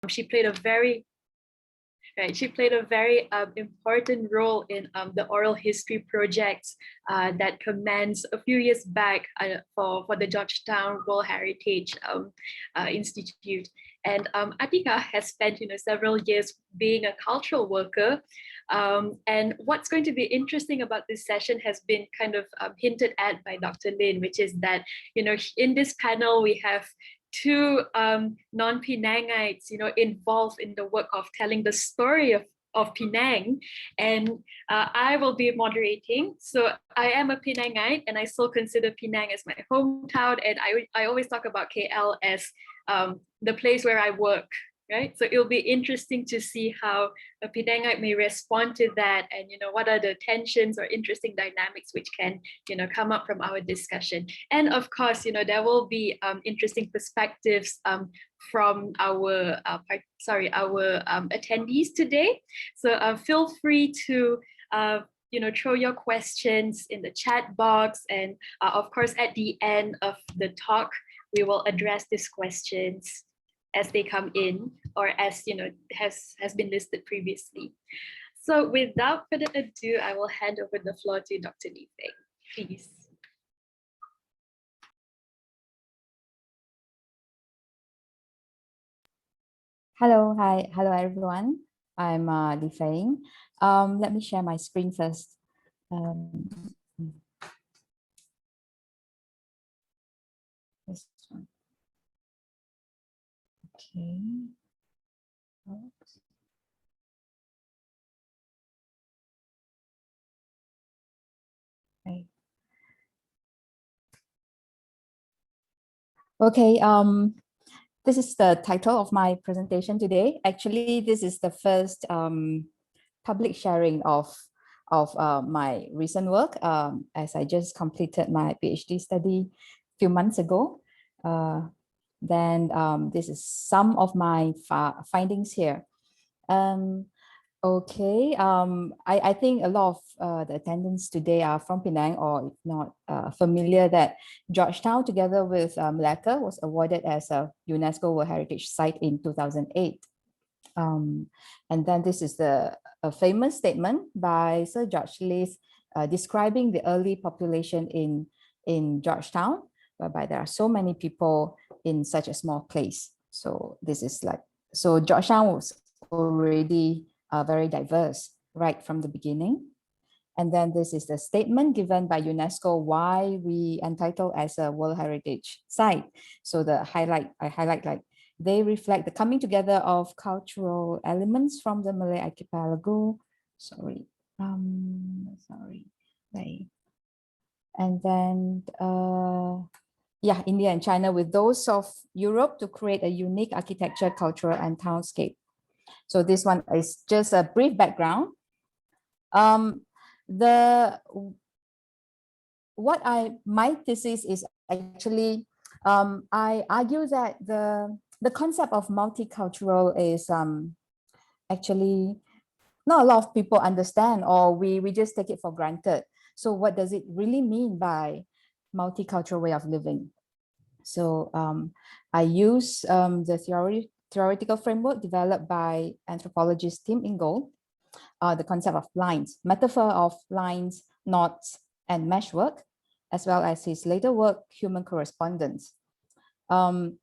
she played a very important role in the oral history projects that commenced a few years back for the Georgetown World Heritage Institute. And Atika has spent several years being a cultural worker. And what's going to be interesting about this session has been kind of hinted at by Dr. Lin, which is that in this panel we have two non-Penangites, involved in the work of telling the story of Penang, and I will be moderating. So I am a Penangite, and I still consider Penang as my hometown, and I always talk about KL as the place where I work. Right, so it'll be interesting to see how a Penangite may respond to that, and what are the tensions or interesting dynamics which can come up from our discussion. And of course, there will be interesting perspectives from our attendees today. So feel free to throw your questions in the chat box, and of course at the end of the talk we will address these questions as they come in, or as has been listed previously. So without further ado, I will hand over the floor to Dr. Li Feng, please. Hello, hello everyone. I'm Li Feng. Let me share my screen first. This one. Okay. Oops. Okay. This is the title of my presentation today. Actually, this is the first public sharing of my recent work, as I just completed my PhD study a few months ago. Then this is some of my findings here. Okay, I think a lot of the attendants today are from Penang, or if not familiar that Georgetown together with Malacca was awarded as a UNESCO World Heritage Site in 2008. And then this is a famous statement by Sir George Leith describing the early population in Georgetown, whereby there are so many people in such a small place. So this is so Georgetown was already very diverse right from the beginning. And then this is the statement given by UNESCO why we entitled as a World Heritage Site. So I highlight they reflect the coming together of cultural elements from the Malay archipelago. And then India and China with those of Europe to create a unique architecture, culture, and townscape. So this one is just a brief background. My thesis is actually, I argue that the concept of multicultural is actually not a lot of people understand, or we just take it for granted. So what does it really mean by multicultural way of living? So I use the theoretical framework developed by anthropologist Tim Ingold, the concept of lines, metaphor of lines, knots, and meshwork, as well as his later work, Human Correspondence. In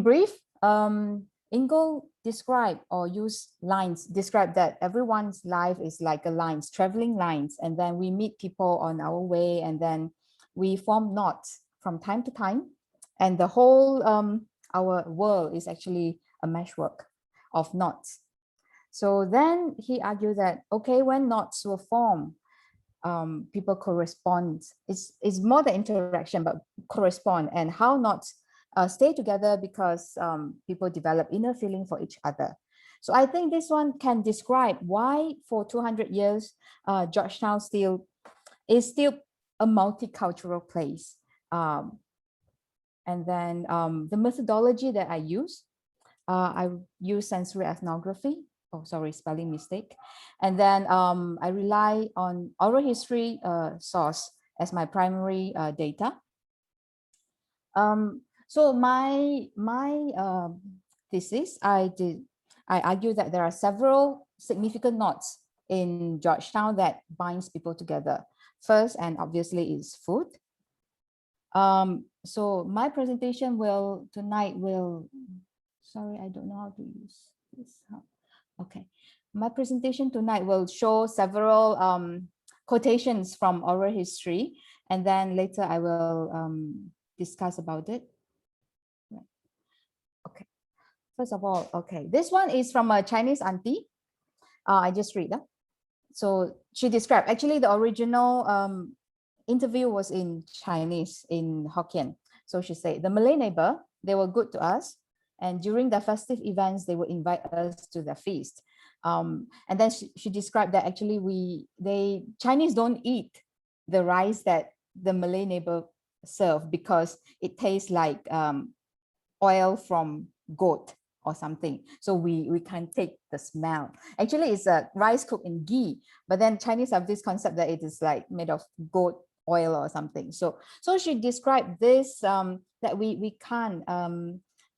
brief, Ingold describe that everyone's life is like a lines, traveling lines, and then we meet people on our way, and then we form knots from time to time, and the whole our world is actually a meshwork of knots. So then he argued that, okay, when knots will form, people correspond. It's more the interaction, but correspond, and how knots stay together because people develop inner feeling for each other. So I think this one can describe why for 200 years, Georgetown is still a multicultural place. And then the methodology that I use sensory ethnography. Oh, sorry, spelling mistake. And then I rely on oral history source as my primary data. So my thesis, I argue that there are several significant knots in Georgetown that binds people together. First, and obviously, is food. So my presentation tonight will, sorry, I don't know how to use this. Okay, my presentation tonight will show several quotations from oral history, and then later I will discuss about it. Okay, first of all, okay, this one is from a Chinese auntie. I just read. So she described, actually the original interview was in Chinese, in Hokkien. So she said, the Malay neighbor, they were good to us. And during the festive events, they would invite us to the feast. And then she described that actually Chinese don't eat the rice that the Malay neighbor serve because it tastes like oil from goat or something. So we can't take the smell. Actually, it's a rice cooked in ghee, but then Chinese have this concept that it is like made of goat oil or something. So she described this, that we can't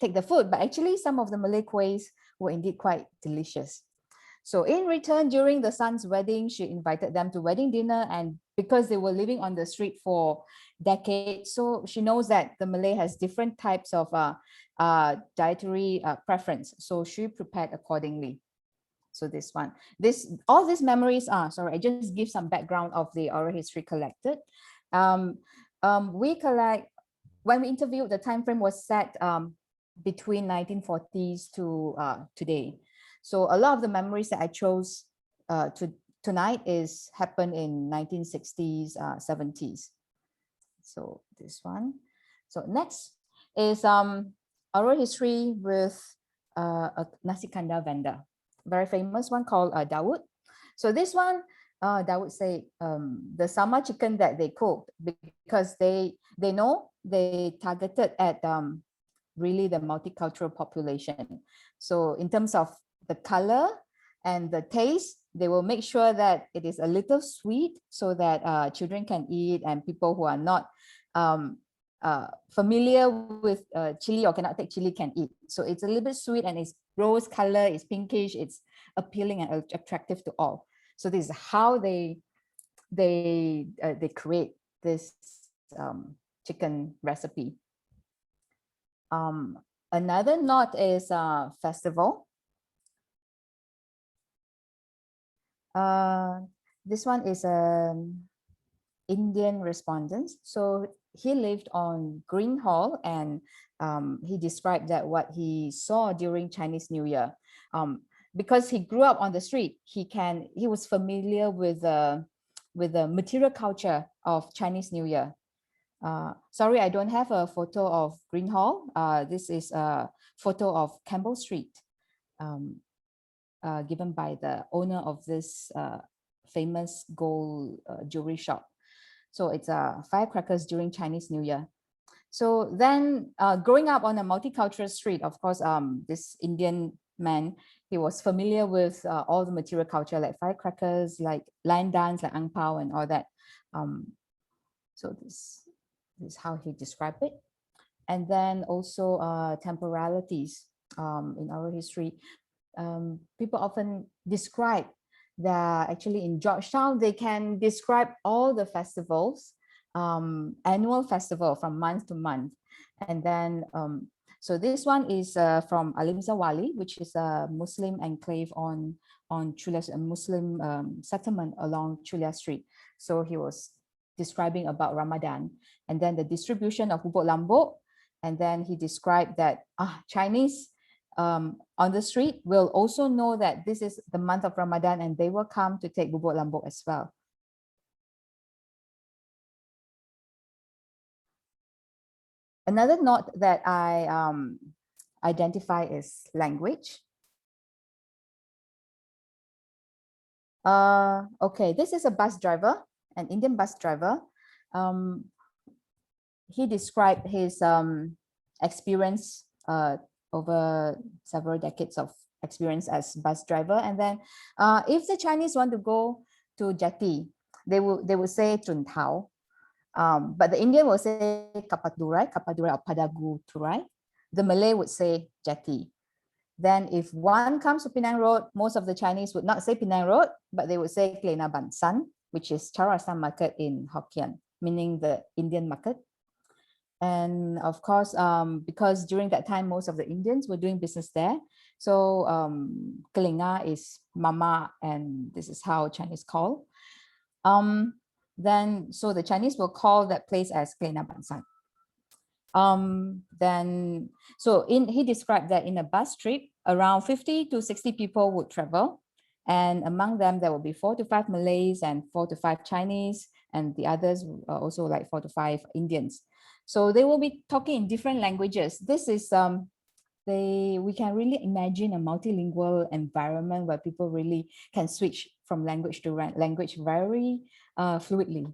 take the food, but actually some of the Malay kuehs were indeed quite delicious. So in return, during the son's wedding, she invited them to wedding dinner, and because they were living on the street for decades, so she knows that the Malay has different types of dietary preference. So she prepared accordingly. So all these memories are, sorry, I just give some background of the oral history collected. We collect, when we interviewed, the time frame was set between 1940s to today. So a lot of the memories that I chose tonight happened in 1960s, 70s. So this one. So next is oral history with a nasi kandar vendor, very famous one called Dawood. So this one, Dawood say the sama chicken that they cooked, because they know they targeted at really the multicultural population. So in terms of the color and the taste, they will make sure that it is a little sweet so that children can eat, and people who are not familiar with chili or cannot take chili can eat. So it's a little bit sweet, and it's rose color, it's pinkish, it's appealing and attractive to all. So this is how they create this chicken recipe. Another knot is festival. This one is an Indian respondent. So he lived on Green Hall, and he described that what he saw during Chinese New Year. Because he grew up on the street, he was familiar with the material culture of Chinese New Year. Sorry, I don't have a photo of Green Hall. This is a photo of Campbell Street, given by the owner of this famous gold jewelry shop. So it's firecrackers during Chinese New Year. So then growing up on a multicultural street, of course, this Indian man, he was familiar with all the material culture, like firecrackers, like line dance, like ang pao and all that. So this is how he described it. And then also temporalities in our history. People often describe that actually in Georgetown, they can describe all the festivals, annual festival from month to month. And then, so this one is from Alimza Wali, which is a Muslim enclave on Chulia, a Muslim settlement along Chulia Street. So he was describing about Ramadan, and then the distribution of bubuk lambuk. And then he described that Chinese on the street will also know that this is the month of Ramadan, and they will come to take bubuk lambuk as well. Another note that I identify is language. Okay, this is a bus driver, an Indian bus driver. He described his experience over several decades of experience as bus driver. And then if the Chinese want to go to jetty, they would say Chun Tao. But the Indian will say Kapadurai or Padagu Turai. The Malay would say jetty. Then if one comes to Penang Road, most of the Chinese would not say Penang Road, but they would say Klena Ban San, which is Charosta Market in Hokkien, meaning the Indian market. And of course, because during that time, most of the Indians were doing business there. So Kelinga is mama, and this is how Chinese call. Then, so the Chinese will call that place as Klena Ban San. Then, so he described that in a bus trip, around 50 to 60 people would travel. And among them, there will be 4 to 5 Malays and 4 to 5 Chinese, and the others also like 4 to 5 Indians. So they will be talking in different languages. This is, we can really imagine a multilingual environment where people really can switch from language to language very fluidly.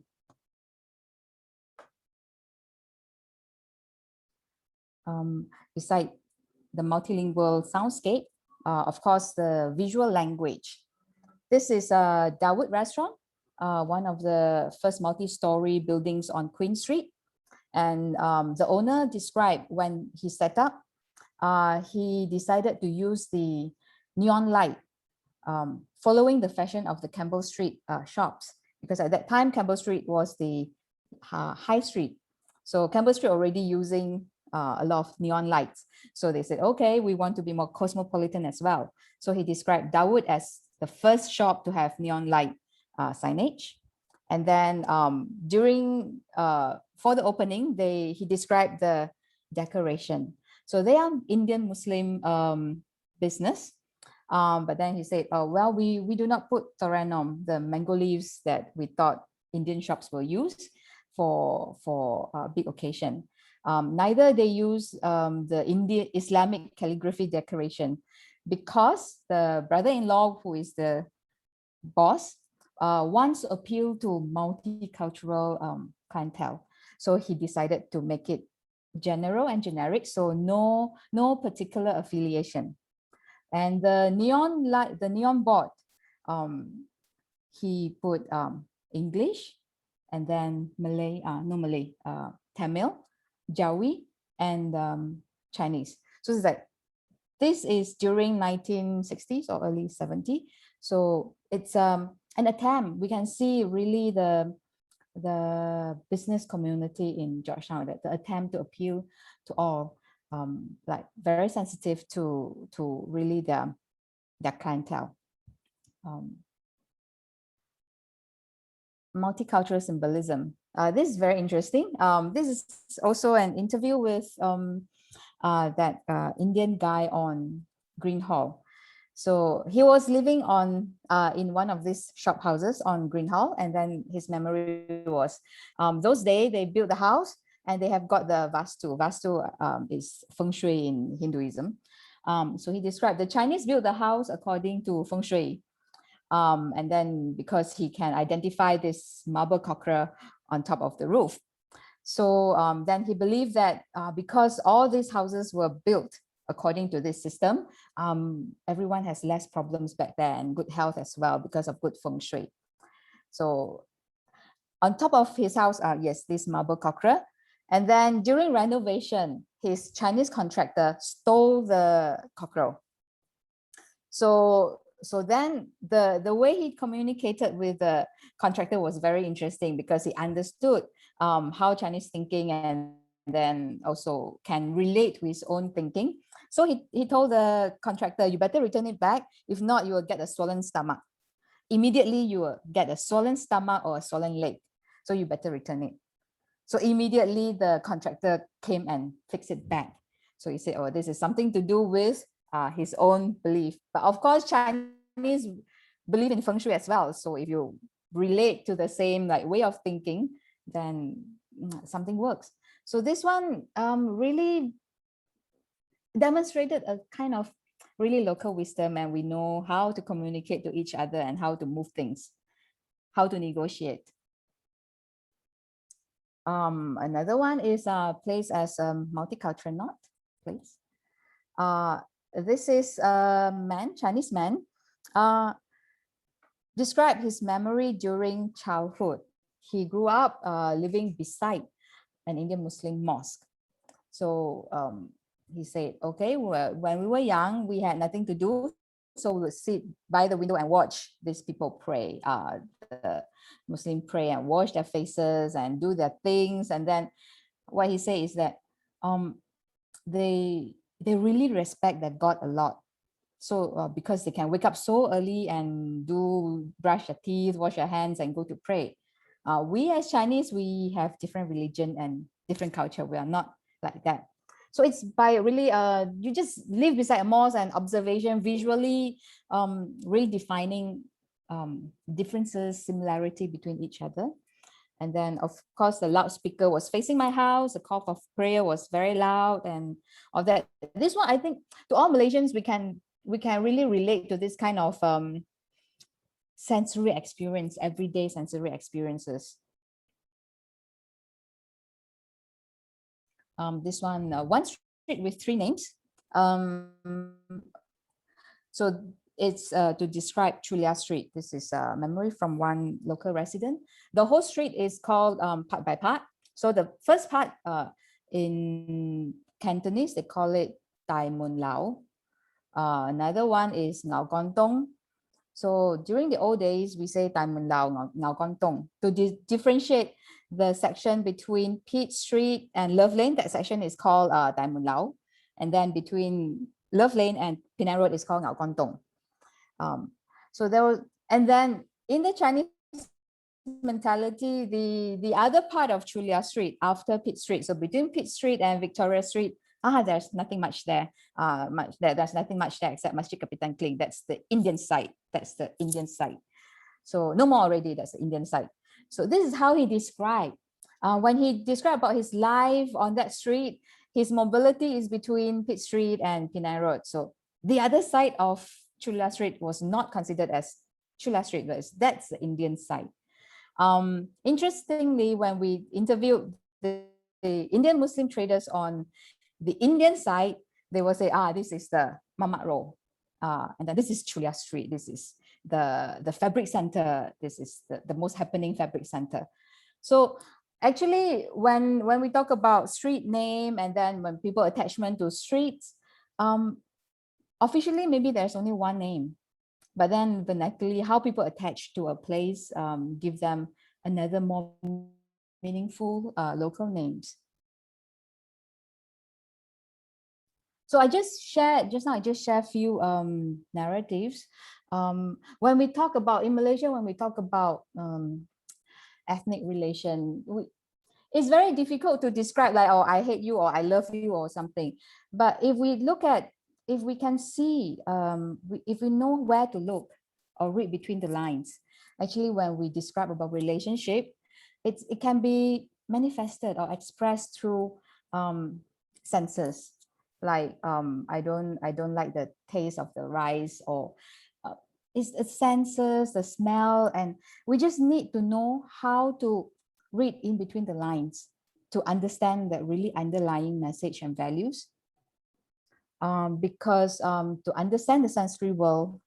Beside the multilingual soundscape, of course, the visual language. This is a Dawood restaurant, one of the first multi-story buildings on Queen Street. And the owner described when he set up, he decided to use the neon light, following the fashion of the Campbell Street shops, because at that time, Campbell Street was the high street. So Campbell Street already using a lot of neon lights. So they said, okay, we want to be more cosmopolitan as well. So he described Dawood as the first shop to have neon light signage. And then during, for the opening, he described the decoration. So they are Indian Muslim business. But then he said, oh, well, we do not put toranum, the mango leaves that we thought Indian shops will use for a big occasion. Neither they use the Indian Islamic calligraphy decoration, because the brother-in-law, who is the boss, wants to appeal to multicultural clientele. So he decided to make it general and generic, so no particular affiliation. And the neon light, the neon board, he put English, and then Malay, Tamil, Jawi, and Chinese. So it's like, this is during 1960s or early 70s. So it's an attempt. We can see really the business community in Georgetown, that the attempt to appeal to all, like very sensitive to really their clientele. Multicultural symbolism. This is very interesting. This is also an interview with that Indian guy on Green Hall. So he was living on in one of these shop houses on Green Hall, and then his memory was those days they built the house and they have got the Vastu. Vastu is feng shui in Hinduism. So he described the Chinese built the house according to feng shui. And then because he can identify this marble cochra on top of the roof. So then he believed that because all these houses were built according to this system, everyone has less problems back there and good health as well because of good feng shui. So on top of his house, yes, this marble cochra. And then during renovation, his Chinese contractor stole the cochra. So then the way he communicated with the contractor was very interesting, because he understood how Chinese thinking, and then also can relate to his own thinking. So he told the contractor, you better return it back. If not, you will get a swollen stomach. Immediately you will get a swollen stomach or a swollen leg. So you better return it. So immediately the contractor came and fixed it back. So he said, oh, this is something to do with his own belief. But of course, Chinese believe in feng shui as well. So if you relate to the same like way of thinking, then something works. So this one really demonstrated a kind of really local wisdom, and we know how to communicate to each other and how to move things, how to negotiate. Another one is placed as a multicultural knot place. This is a man, Chinese man, described his memory during childhood. He grew up living beside an Indian Muslim mosque. So he said, okay, well, when we were young, we had nothing to do. So we would sit by the window and watch these people pray, the Muslim pray and wash their faces and do their things. And then what he said is that they really respect their God a lot. So because they can wake up so early and brush their teeth, wash their hands and go to pray. We as Chinese, we have different religion and different culture. We are not like that. So it's by really, you just live beside a mosque and observation, visually redefining differences, similarity between each other. And then, of course, the loudspeaker was facing my house. The call of prayer was very loud, and all that. This one, I think, to all Malaysians, we can really relate to this kind of sensory experience, everyday sensory experiences. This one street with three names. So it's to describe Chulia Street. This is a memory from one local resident. The whole street is called part by part. So the first part in Cantonese, they call it Tai Mun Lao. Another one is Ngao Gontong. So during the old days, we say Tai Mun Lao, Ngao Gontong. To differentiate the section between Pitt Street and Love Lane, that section is called Tai Mun Lao. And then between Love Lane and Penang Road is called Ngao Gontong. So there was, and then in the Chinese mentality, the other part of Chulia Street after Pitt Street, so between Pitt Street and Victoria Street, there's nothing much there. There's nothing much there except Masjid Kapitan Kling. That's the Indian side. That's the Indian side. So no more already. That's the Indian side. So this is how he described. When he described about his life on that street, his mobility is between Pitt Street and Penang Road. So the other side of Chulia Street was not considered as Chulia Street, but that's the Indian side. Interestingly, when we interviewed the Indian Muslim traders on the Indian side, they will say, this is the Mamak Road. And then this is Chulia Street. This is the fabric center. This is the most happening fabric center. So actually, when we talk about street name and then when people attachment to streets, officially, maybe there's only one name, but then vernacularly, how people attach to a place give them another more meaningful local names. So I just shared a few narratives. When we talk about, in Malaysia, when we talk about ethnic relation, it's very difficult to describe like, oh, I hate you or I love you or something. But if we look at, if we can see, if we know where to look or read between the lines, actually when we describe about relationship, it can be manifested or expressed through senses. Like I don't like the taste of the rice, or it's the senses, the smell, and we just need to know how to read in between the lines to understand the really underlying message and values. Because to understand the sensory world,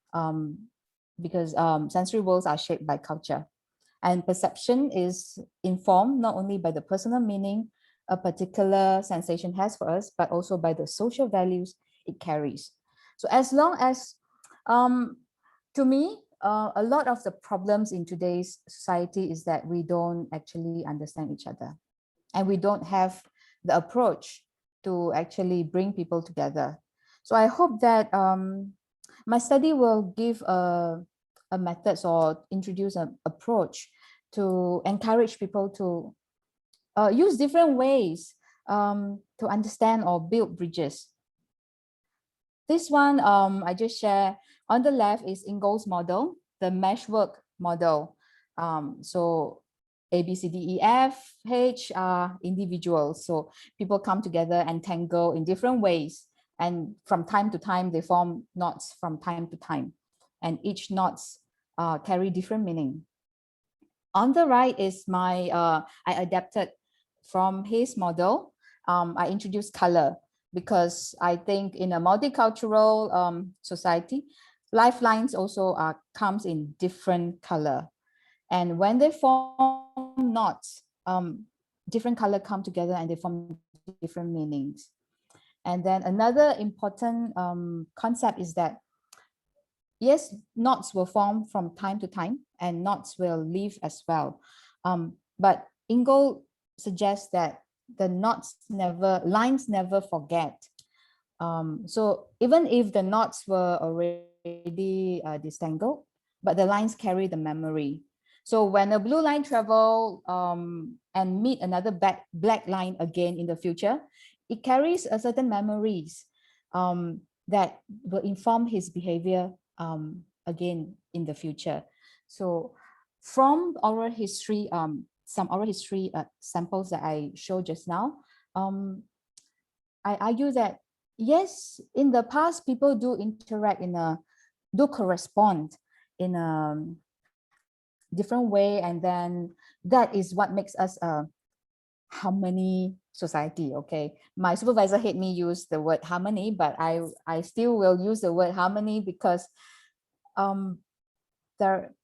because sensory worlds are shaped by culture, and perception is informed not only by the personal meaning a particular sensation has for us, but also by the social values it carries. So as long as, to me, a lot of the problems in today's society is that we don't actually understand each other, and we don't have the approach to actually bring people together. So I hope that my study will give a methods or introduce an approach to encourage people to use different ways to understand or build bridges. This one I just share. On the left is Ingold's model, the Meshwork model. So A, B, C, D, E, F, H are individuals. So people come together and tangle in different ways. And from time to time, they form knots from time to time. And each knots carry different meaning. On the right is my, I adapted from his model. I introduced color because I think in a multicultural society, lifelines also comes in different color. And when they form knots, different color come together and they form different meanings. And then another important concept is that, yes, knots will form from time to time and knots will leave as well. But Ingold suggests that the lines never forget. So even if the knots were already disentangled, but the lines carry the memory. So when a blue line travel and meet another black line again in the future, it carries a certain memories that will inform his behavior again in the future. So from oral history, some oral history samples that I showed just now, I argue that yes, in the past, people do interact do correspond in a different way. And then that is what makes us a harmony society. Okay. My supervisor hate me use the word harmony, but I still will use the word harmony because there,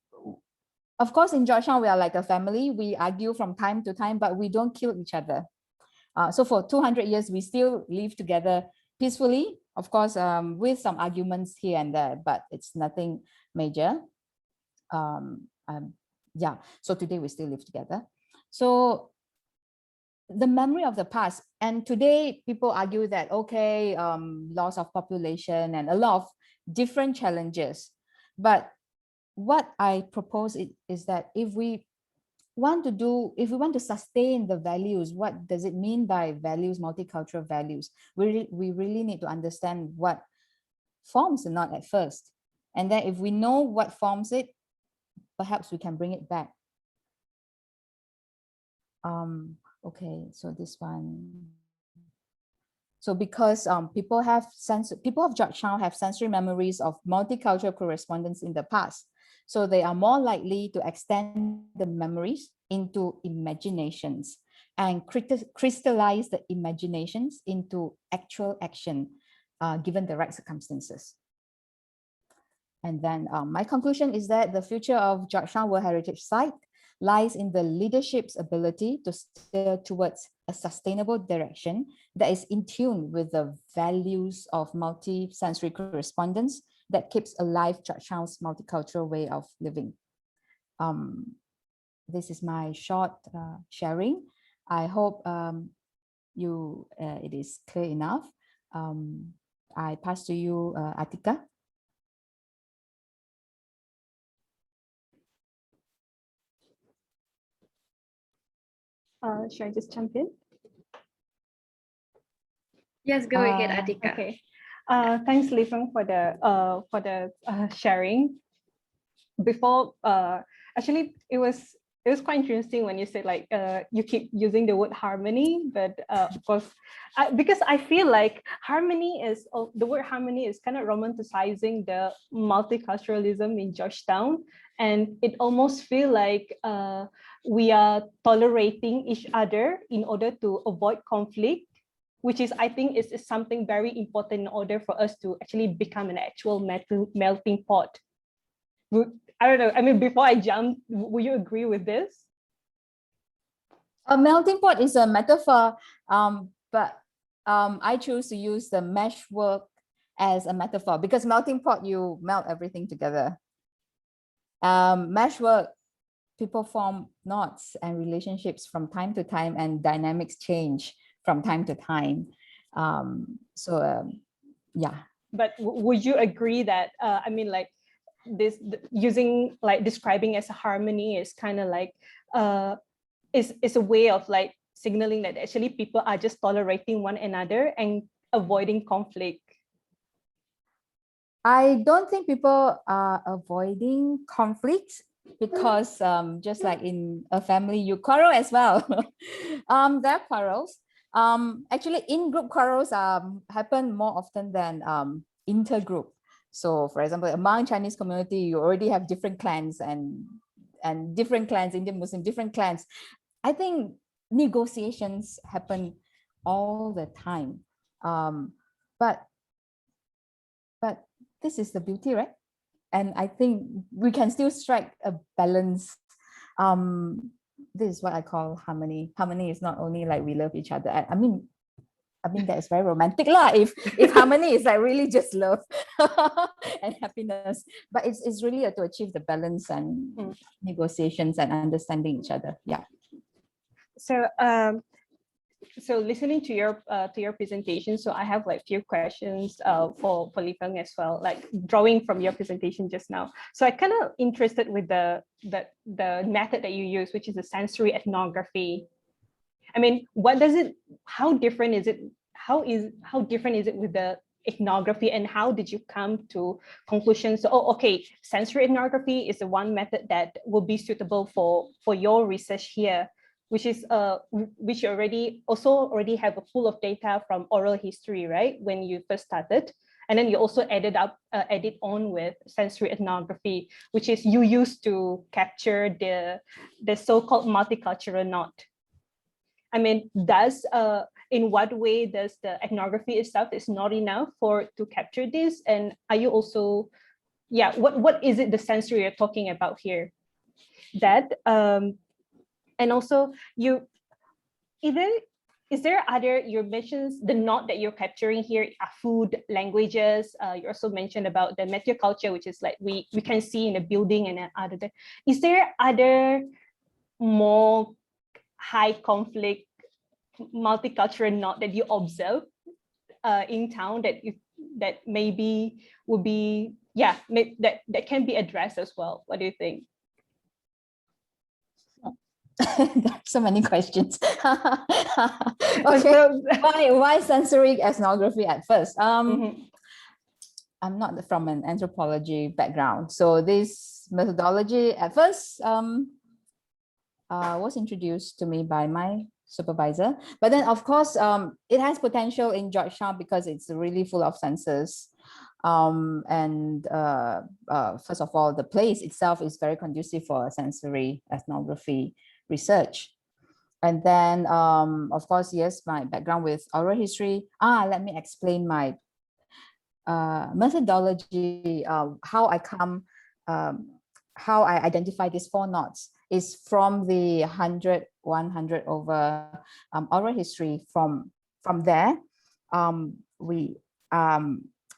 of course, in Georgetown, we are like a family. We argue from time to time, but we don't kill each other. So for 200 years, we still live together peacefully, of course, with some arguments here and there, but it's nothing major. Yeah, so today we still live together. So the memory of the past, and today people argue that, okay, loss of population and a lot of different challenges. But what I propose is that if we want to sustain the values, what does it mean by values, multicultural values? We really need to understand what forms the knot at first. And then if we know what forms it, perhaps we can bring it back. Okay, so this one. So because people of Georgetown have sensory memories of multicultural correspondence in the past, so they are more likely to extend the memories into imaginations and crystallize the imaginations into actual action, given the right circumstances. And then my conclusion is that the future of Georgetown World Heritage Site lies in the leadership's ability to steer towards a sustainable direction that is in tune with the values of multi-sensory correspondence that keeps alive Georgetown's multicultural way of living. This is my short sharing. I hope it is clear enough. I pass to you, Atika. Should I just jump in? Yes, go ahead, Atika. Okay. Thanks, Li Feng, for the sharing. Before, actually, it was quite interesting when you said like you keep using the word harmony, but of course, because I feel like the word harmony is kind of romanticizing the multiculturalism in Georgetown, and it almost feel like we are tolerating each other in order to avoid conflict, which is, I think, is something very important in order for us to actually become an actual melting pot. I don't know. I mean, before I jump, will you agree with this? A melting pot is a metaphor, but I choose to use the meshwork as a metaphor because melting pot, you melt everything together. Meshwork, people form knots and relationships from time to time, and dynamics change from time to time. Yeah. But would you agree that, I mean, like, using like describing as a harmony is kind of like is a way of like signaling that actually people are just tolerating one another and avoiding conflict? I don't think people are avoiding conflicts because just like in a family, you quarrel as well. There are quarrels. Actually, in-group quarrels happen more often than intergroup. So for example, among Chinese community, you already have different clans and different clans, Indian Muslim, different clans. I think negotiations happen all the time. But this is the beauty, right? And I think we can still strike a balance. This is what I call harmony. Harmony is not only like we love each other. I mean, I mean, that is very romantic lah. If harmony is like really just love and happiness, but it's really to achieve the balance and negotiations and understanding each other. Yeah. So so listening to your presentation, so I have like few questions for Li Feng as well, like drawing from your presentation just now. So I kind of interested with the method that you use, which is the sensory ethnography. I mean, how different is it? How different is it with the ethnography, and how did you come to conclusions? So, okay, sensory ethnography is the one method that will be suitable for your research here, which is which you already have a pool of data from oral history, right? When you first started. And then you also added on with sensory ethnography, which is you used to capture the so-called multicultural knot. I mean, in what way does the ethnography itself is not enough to capture this? And are you also, yeah, what is it the sensory you're talking about here? That and also is there other, you mentioned the knot that you're capturing here are food, languages. You also mentioned about the culture, which is like we can see in the building and other. Is there other more high conflict multicultural knot that you observe in town that maybe would be, yeah, that can be addressed as well? What do you think? So many questions. Okay, why sensory ethnography at first? I'm not from an anthropology background, so this methodology at first was introduced to me by my supervisor. But then, of course, it has potential in Georgetown because it's really full of sensors. And first of all, the place itself is very conducive for sensory ethnography research. And then, of course, yes, my background with oral history. Let me explain my methodology, how I identify these 4 knots is from the 100 over oral history. From there,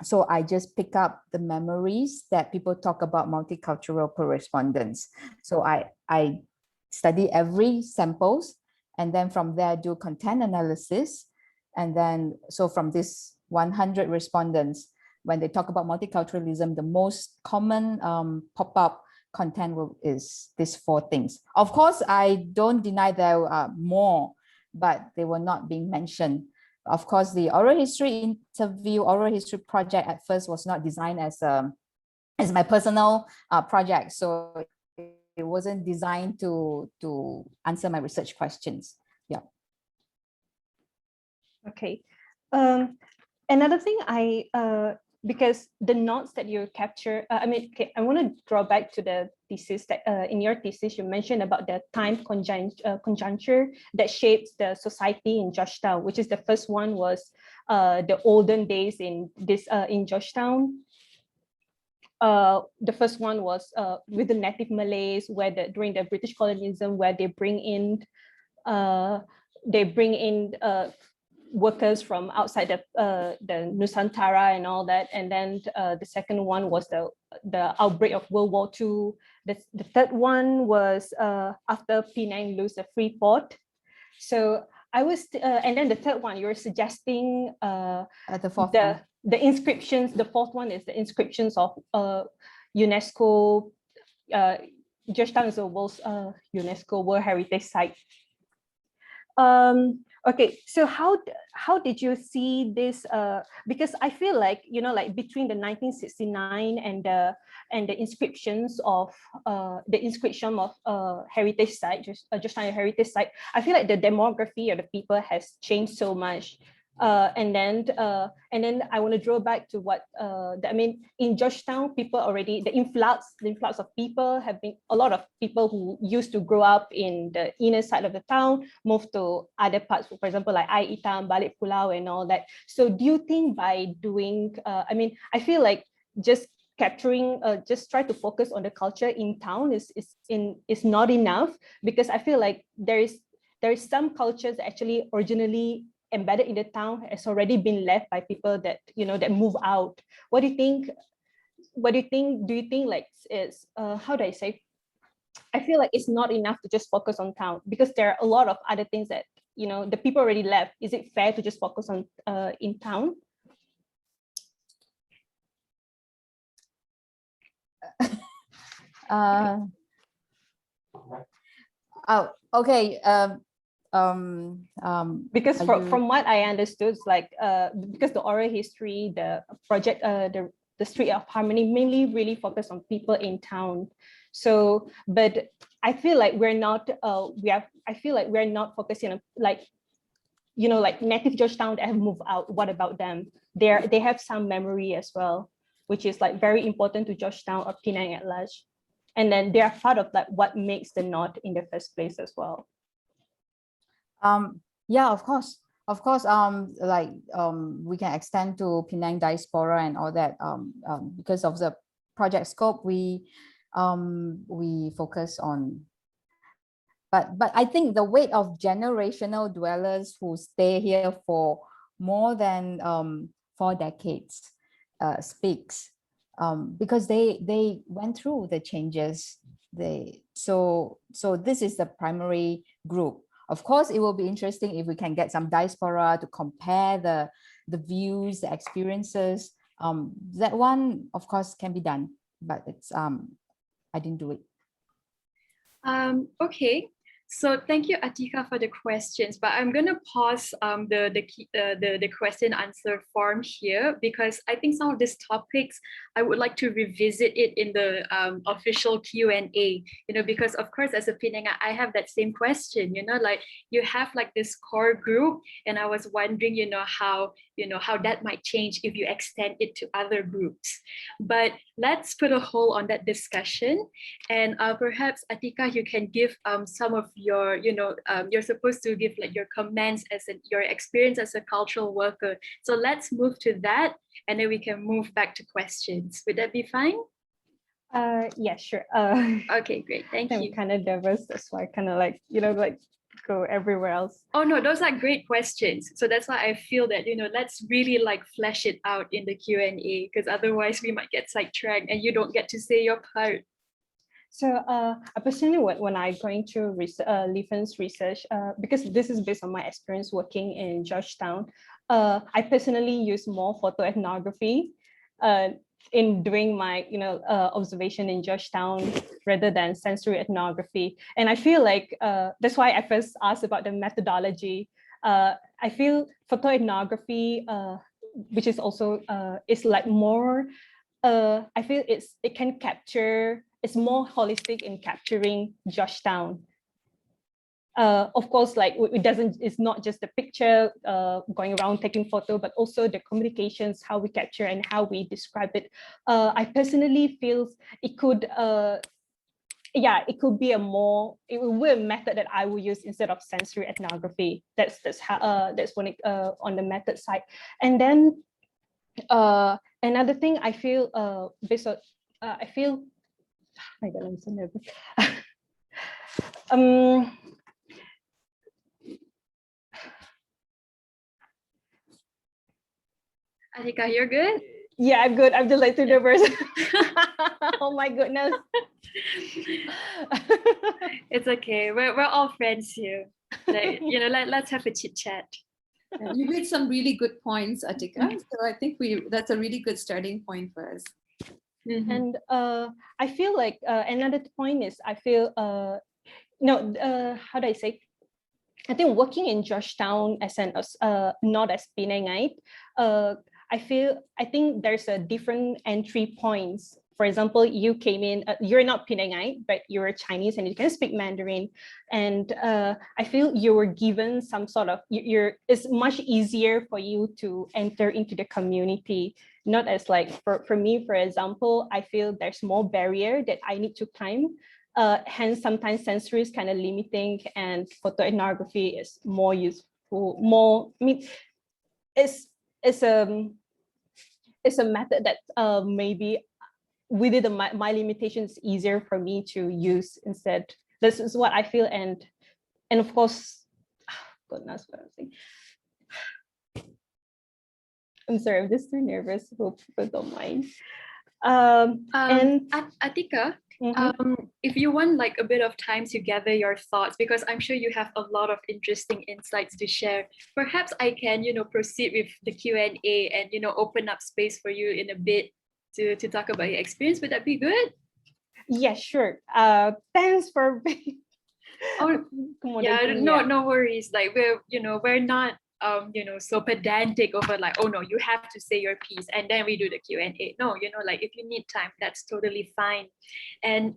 so I just pick up the memories that people talk about multicultural correspondence. So I study every samples, and then from there do content analysis. And then, so from this 100 respondents, when they talk about multiculturalism, the most common pop-up content is these 4 things. Of course, I don't deny there are more, but they were not being mentioned. Of course, the oral history project at first was not designed as my personal project. So it wasn't designed to answer my research questions. Yeah. Okay. Another thing because the knots that you capture, I mean, okay, I want to draw back to the thesis that in your thesis, you mentioned about the time conjuncture that shapes the society in Georgetown, which is the first one was the olden days in Georgetown. The first one was with the native Malays, where during the British colonialism, where they bring in workers from outside the Nusantara and all that. And then the second one was the outbreak of World War II. The third one was after Penang lose the free port. So I was, and then the third one, you're suggesting the inscriptions. The fourth one is the inscriptions of UNESCO. Georgetown is a UNESCO World Heritage Site. Okay, so how did you see this? Because I feel like, like between the 1969 and the inscriptions of heritage site, Georgetown Heritage Site, I feel like the demography of the people has changed so much. And then I want to draw back to what I mean, in Georgetown, people already, the influx of people have been, a lot of people who used to grow up in the inner side of the town moved to other parts, for example, like Itam, Balik Pulau and all that. So do you think by doing, I mean, I feel like just capturing, just try to focus on the culture in town is not enough, because I feel like there is some cultures that actually originally embedded in the town has already been left by people that, that move out. What do you think? Do you think like it's, how do I say? I feel like it's not enough to just focus on town, because there are a lot of other things that, the people already left. Is it fair to just focus on in town? Oh, okay. Because from what I understood, it's like because the oral history, the project, the Street of Harmony mainly really focus on people in town. So, but I feel like we're not I feel like we're not focusing on like, like native Georgetown that have moved out. What about them? They have some memory as well, which is like very important to Georgetown or Penang at large. And then they are part of like what makes the North in the first place as well. Yeah, of course. We can extend to Penang diaspora and all that. Because of the project scope, we focus on. But I think the weight of generational dwellers who stay here for more than 4 decades speaks, because they went through the changes. So this is the primary group. Of course, it will be interesting if we can get some diaspora to compare the views, the experiences. That one, of course, can be done, but it's I didn't do it. Okay. So thank you, Atika, for the questions, but I'm going to pause the question answer form here, because I think some of these topics, I would like to revisit it in the official Q&A, because of course, as a Penanga, I have that same question, like you have like this core group, and I was wondering, how that might change if you extend it to other groups. But let's put a hold on that discussion. And perhaps, Atika, you can give some of your, you're supposed to give like your comments as your experience as a cultural worker. So let's move to that, and then we can move back to questions. Would that be fine? Yeah, sure. Okay, great. Thank you. I'm kind of nervous. That's why I kind of like, like go everywhere else. Oh no, those are great questions. So that's why I feel that, let's really like flesh it out in the Q&A, because otherwise we might get sidetracked and you don't get to say your part. So I personally, when I going to Leifen's research, because this is based on my experience working in Georgetown, I personally use more photoethnography in doing my observation in Georgetown rather than sensory ethnography. And I feel like that's why I first asked about the methodology. I feel photoethnography, which is also is like more. I feel it can capture. It's more holistic in capturing Georgetown. Of course, like it's not just the picture going around taking photo, but also the communications, how we capture and how we describe it. I personally feel it could, it could be it will be a method that I will use instead of sensory ethnography. That's when it on the method side. And then another thing I feel based on, I feel, my God, I'm so nervous. Atika, you're good? Yeah, I'm good. I'm just like too nervous. Oh my goodness. It's okay. We're all friends here. Like, let's have a chit chat. You made some really good points, Atika. So I think that's a really good starting point for us. Mm-hmm. And I feel like another point is I feel how do I say? I think working in Georgetown as not as Penangite, I think there's a different entry points. For example, you came in, you're not Penangite, but you're Chinese and you can speak Mandarin. And I feel you were given some sort of, it's much easier for you to enter into the community. Not as like, for me, for example, I feel there's more barrier that I need to climb. Hence, sometimes sensory is kind of limiting and photoethnography is more useful, it's a method that maybe within my limitations easier for me to use instead. This is what I feel, and of course, goodness, what I'm saying. I'm sorry, I'm just too nervous. Hope people don't mind. Atika, Mhm. if you want like a bit of time to gather your thoughts, because I'm sure you have a lot of interesting insights to share, perhaps I can, proceed with the Q&A and, open up space for you in a bit to talk about your experience. Would that be good? Yeah, sure. Thanks for being Oh, yeah, accommodating. no worries. Like we're not so pedantic over like, oh no, you have to say your piece and then we do the Q&A. No, like if you need time, that's totally fine. And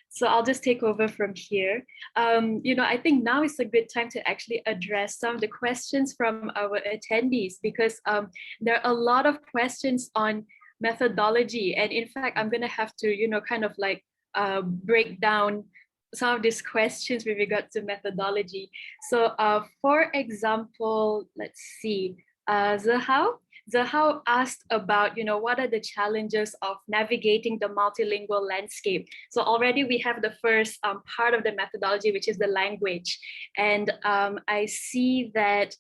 so I'll just take over from here. I think now is a good time to actually address some of the questions from our attendees, because there are a lot of questions on methodology. And in fact, I'm gonna have to, kind of like break down some of these questions with regard to methodology. So for example, let's see, Zahao asked about, what are the challenges of navigating the multilingual landscape? So already we have the first part of the methodology, which is the language. And I see that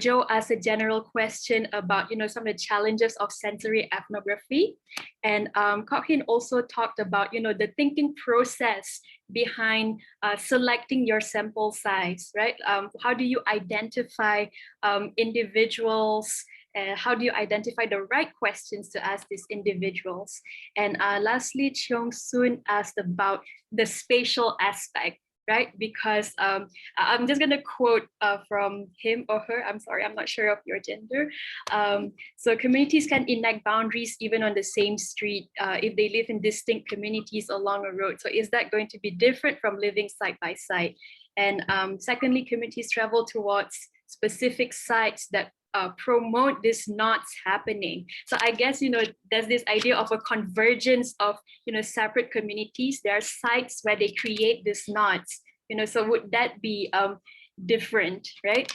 Joe asked a general question about, some of the challenges of sensory ethnography. And Kok-Hin also talked about, the thinking process behind selecting your sample size, right? How do you identify individuals? How do you identify the right questions to ask these individuals? And lastly, Cheong Soon asked about the spatial aspect, right? Because I'm just gonna quote from him or her. I'm sorry, I'm not sure of your gender. So communities can enact boundaries even on the same street if they live in distinct communities along a road. So is that going to be different from living side by side? And secondly, communities travel towards specific sites that promote this knots happening. So I guess, there's this idea of a convergence of, separate communities. There are sites where they create these knots, so would that be different, right?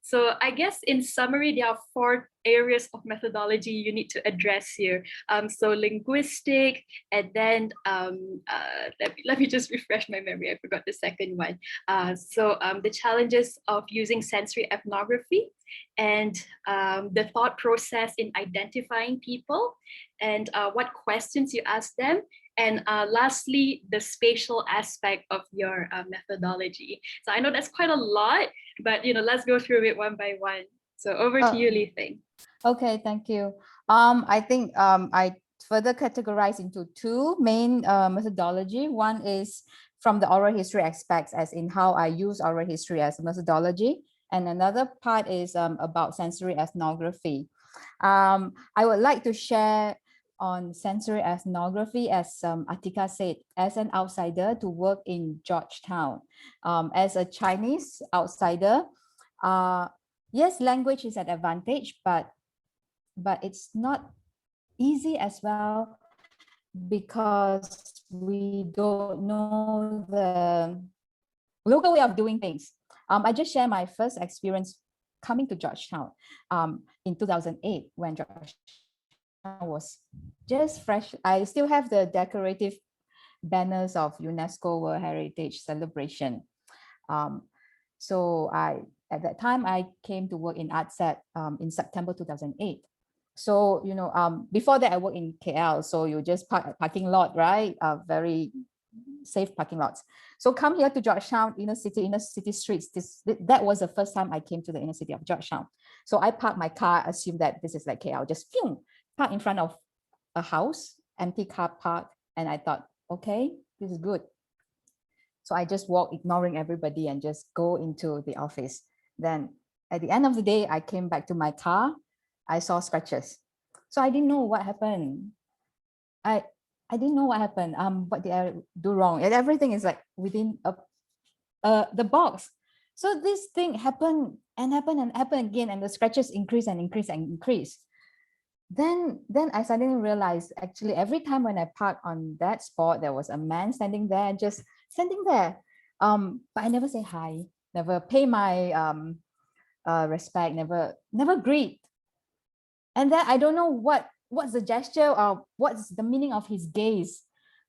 So I guess in summary, there are 4 areas of methodology you need to address here. So linguistic, and then let me just refresh my memory. I forgot the second one. So the challenges of using sensory ethnography, and the thought process in identifying people, and what questions you ask them, and lastly, the spatial aspect of your methodology. So I know that's quite a lot, but let's go through it one by one. So over to you, Li Feng. Okay, thank you. I think I further categorize into 2 main methodology. One is from the oral history aspects, as in how I use oral history as a methodology. And another part is about sensory ethnography. I would like to share on sensory ethnography, as Atika said, as an outsider to work in Georgetown. As a Chinese outsider, yes, language is an advantage, but it's not easy as well, because we don't know the local way of doing things. I just share my first experience coming to Georgetown in 2008, when Georgetown was just fresh. I still have the decorative banners of UNESCO World Heritage celebration. So at that time, I came to work in ArtSet in September 2008. So, before that, I worked in KL. So you just park at parking lot, right? Very safe parking lots. So come here to Georgetown, inner city streets. That was the first time I came to the inner city of Georgetown. So I parked my car, assume that this is like KL, just park in front of a house, empty car park. And I thought, okay, this is good. So I just walk, ignoring everybody, and just go into the office. Then at the end of the day, I came back to my car. I saw scratches. So I didn't know what happened. I didn't know what happened. What did I do wrong? And everything is like within the box. So this thing happened and happened and happened again, and the scratches increase and increase and increase. Then I suddenly realized, actually, every time when I parked on that spot, there was a man standing there, just standing there. But I never say hi, never pay my respect, never greet. And then I don't know what's the gesture or what's the meaning of his gaze.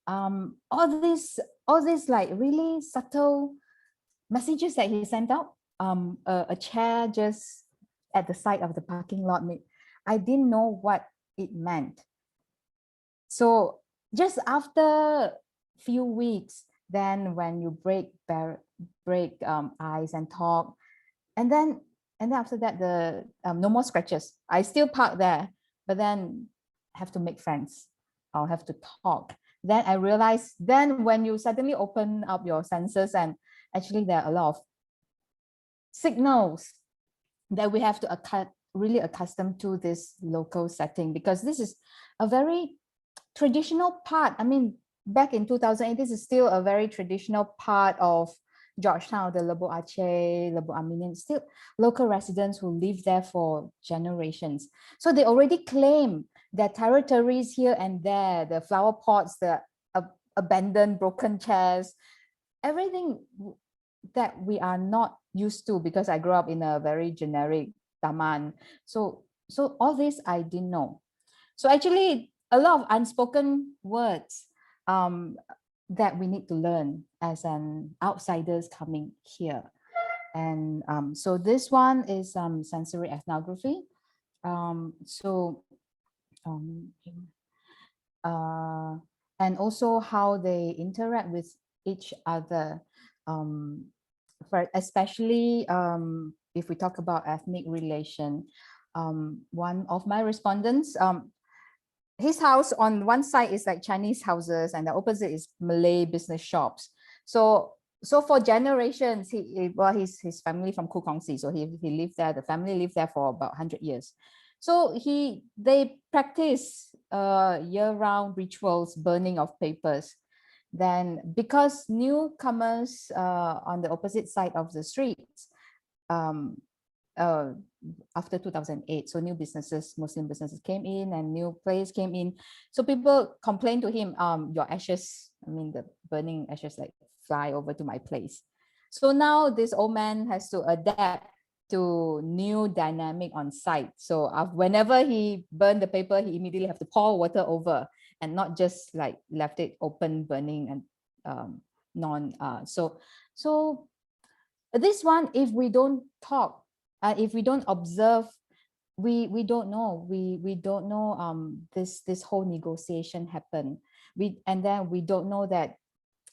All these like really subtle messages that he sent out. A chair just at the side of the parking lot, I didn't know what it meant. So just after few weeks, then when you break ice and talk, and then after that, the no more scratches. I still park there, but then have to make friends. I'll have to talk. Then I realized, then when you suddenly open up your senses, and actually there are a lot of signals that we have to really accustom to this local setting, because this is a very traditional part. I mean, back in 2008, this is still a very traditional part of Georgetown, the Lebo Aceh, Lebo Aminin, still local residents who live there for generations. So they already claim their territories here and there, the flower pots, the abandoned broken chairs, everything that we are not used to, because I grew up in a very generic taman. So all this I didn't know. So actually a lot of unspoken words that we need to learn as an outsiders coming here. And so this one is sensory ethnography. And also how they interact with each other, especially if we talk about ethnic relation. One of my respondents, his house on one side is like Chinese houses, and the opposite is Malay business shops. So for generations, his family from Kukongsi, so he lived there. The family lived there for about 100 years. So they practice year-round rituals, burning of papers. Then because newcomers on the opposite side of the streets, after 2008, so new businesses, Muslim businesses came in and new players came in. So people complained to him, your ashes, I mean the burning ashes, like fly over to my place. So now this old man has to adapt to new dynamic on site. So whenever he burned the paper, he immediately have to pour water over, and not just like left it open burning and so this one, if we don't talk, if we don't observe, we don't know. We don't know this whole negotiation happened. And then we don't know that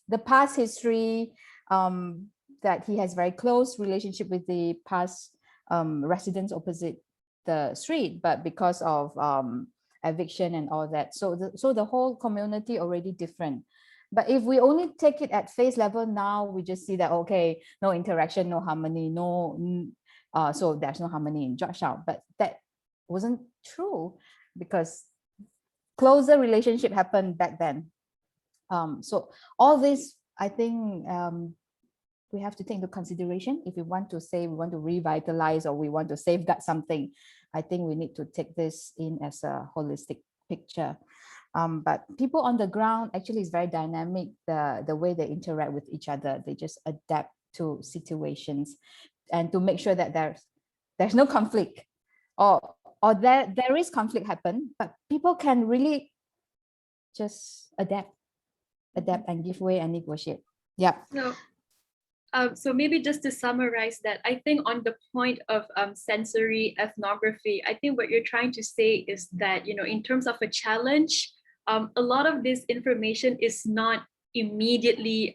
the past history, that he has very close relationship with the past residents opposite the street, but because of eviction and all that, so the whole community already different. But if we only take it at face level, now we just see that, okay, no interaction, no harmony, so there's no harmony in Georgetown. But that wasn't true, because closer relationship happened back then. So all this, I think, we have to take into consideration if we want to say we want to revitalize or we want to safeguard something. I think we need to take this in as a holistic picture. But people on the ground actually is very dynamic, the way they interact with each other. They just adapt to situations, and to make sure that there's no conflict, or there is conflict happen, but people can really just adapt and give way and negotiate. Yeah. So maybe just to summarize that, I think on the point of sensory ethnography, I think what you're trying to say is that, in terms of a challenge, a lot of this information is not immediately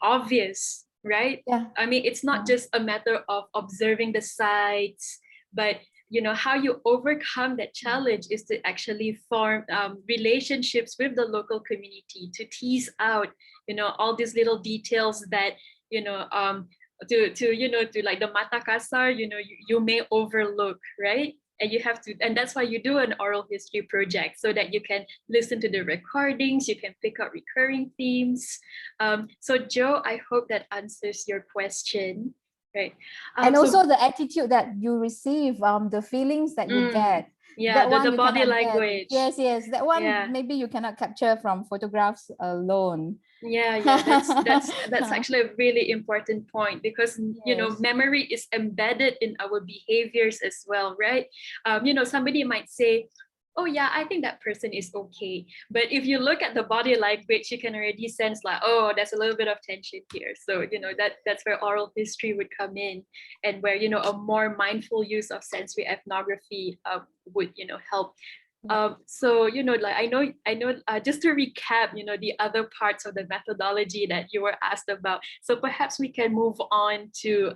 obvious, right? Yeah. I mean, it's not just a matter of observing the sites, but how you overcome that challenge is to actually form relationships with the local community, to tease out, all these little details that, to like the mata kasar, you may overlook, right? And you have to, and that's why you do an oral history project, so that you can listen to the recordings, you can pick up recurring themes. So Joe, I hope that answers your question. Right. And also the attitude that you receive, the feelings that you get. Yeah, that the body language. Yes, that one maybe you cannot capture from photographs alone. Yeah, that's actually a really important point, because memory is embedded in our behaviors as well, right? Somebody might say, oh yeah, I think that person is okay. But if you look at the body language, you can already sense like, oh, there's a little bit of tension here. So, that's where oral history would come in, and where, a more mindful use of sensory ethnography would, help. So, like I know, just to recap, the other parts of the methodology that you were asked about. So perhaps we can move on to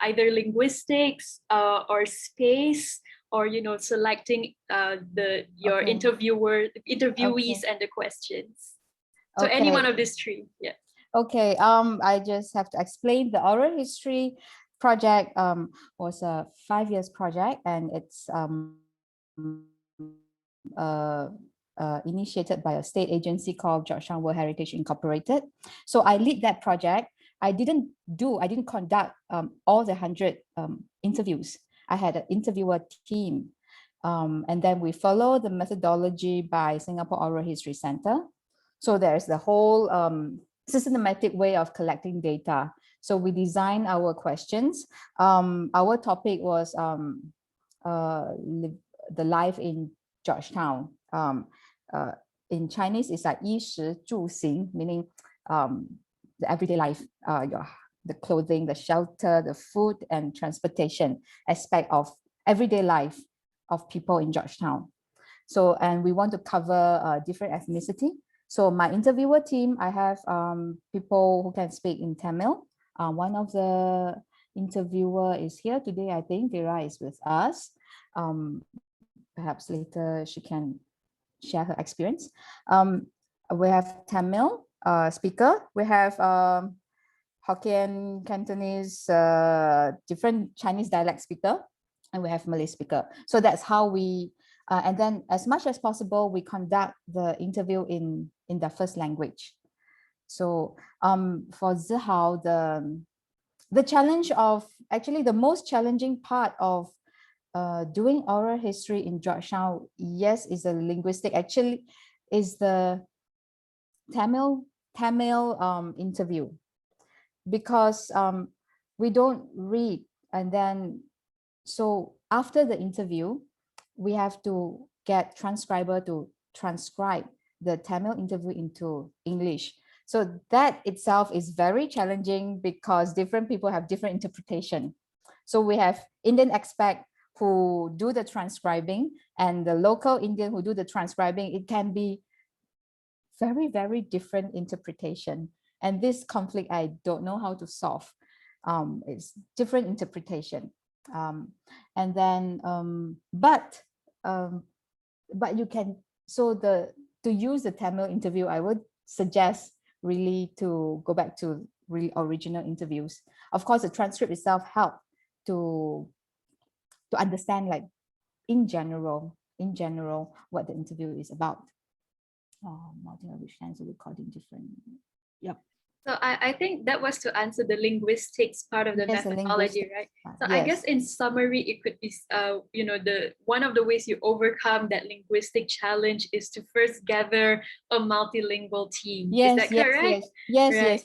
either linguistics or space, or selecting your Okay. interviewees Okay. and the questions. So any Okay. one of these three, yeah. Okay, I just have to explain the oral history project was a 5 years project, and it's initiated by a state agency called Georgetown World Heritage Incorporated. So I lead that project. I didn't conduct all the 100 interviews. I had an interviewer team. And then we follow the methodology by Singapore Oral History Center. So there's the whole systematic way of collecting data. So we design our questions. Our topic was the life in Georgetown. In Chinese, it's like 衣食住行, meaning the everyday life, the clothing, the shelter, the food, and transportation aspect of everyday life of people in Georgetown. So, and we want to cover different ethnicity. So my interviewer team, I have people who can speak in Tamil. One of the interviewer is here today, I think. Vera is with us. Perhaps later she can share her experience. We have Tamil speaker. We have Hokkien, Cantonese, different Chinese dialect speaker, and we have Malay speaker. So that's how we, and then as much as possible, we conduct the interview in their first language. So for Zihao, the challenge of, actually the most challenging part of doing oral history in Georgetown, yes, is a linguistic, actually is the Tamil interview, because we don't read, and then so after the interview we have to get transcriber to transcribe the Tamil interview into English. So that itself is very challenging because different people have different interpretation. So we have Indian expat who do the transcribing and the local Indian who do the transcribing. It can be very, very different interpretation. And this conflict, I don't know how to solve. It's different interpretation. And then, but you can, so to use the Tamil interview, I would suggest really to go back to original interviews. Of course, the transcript itself help to understand, like in general what the interview is about. Multi-language translate recording different. Yep. So I think that was to answer the linguistics part of the Yes, methodology, right? So yes. I guess in summary, it could be, the one of the ways you overcome that linguistic challenge is to first gather a multilingual team. Yes, is that correct? Yes, right?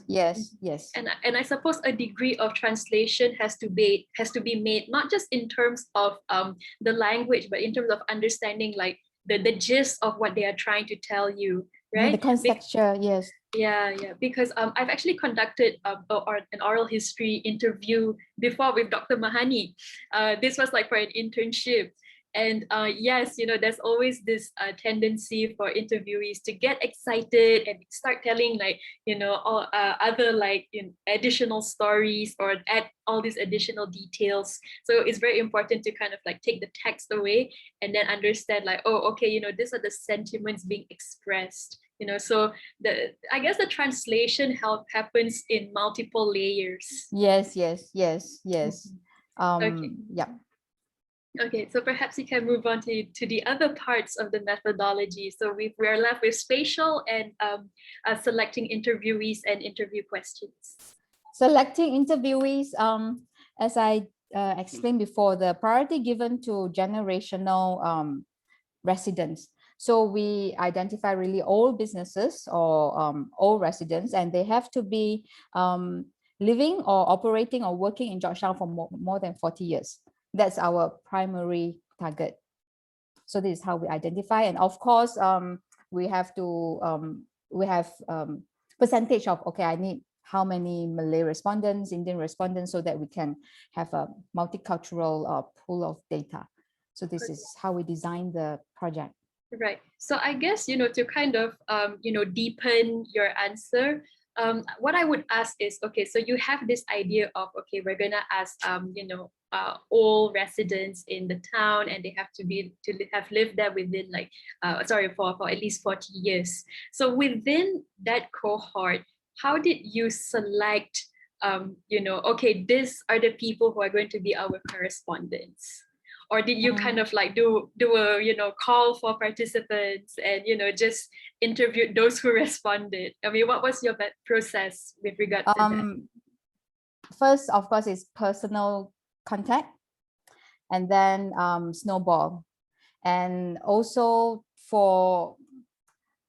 Yes. And I suppose a degree of translation has to be made, not just in terms of the language, but in terms of understanding like the gist of what they are trying to tell you, right? The conceptual, yes. Yeah, because I've actually conducted an oral history interview before with Dr. Mahani. This was like for an internship. And yes, there's always this tendency for interviewees to get excited and start telling like, all other like additional stories or add all these additional details. So it's very important to kind of like take the text away and then understand like, oh, okay, these are the sentiments being expressed. So I guess the translation happens in multiple layers. Yes. Okay. Yeah. Okay, so perhaps you can move on to the other parts of the methodology. So we're left with spatial and selecting interviewees and interview questions. Selecting interviewees, as I explained before, the priority given to generational residents. So we identify really old businesses or old residents, and they have to be living or operating or working in Georgetown for more than 40 years. That's our primary target. So this is how we identify. And of course, we have to, percentage of, okay, I need how many Malay respondents, Indian respondents, so that we can have a multicultural pool of data. So this is how we design the project. Right. So I guess, to kind of, deepen your answer, what I would ask is, okay, so you have this idea of, okay, we're gonna ask, all residents in the town, and they have to have lived there within like, for at least 40 years. So within that cohort, how did you select, okay, these are the people who are going to be our correspondents? Or did you kind of like do a call for participants and just interview those who responded? I mean, what was your process with regard to that? First, of course, is personal contact, and then snowball. And also for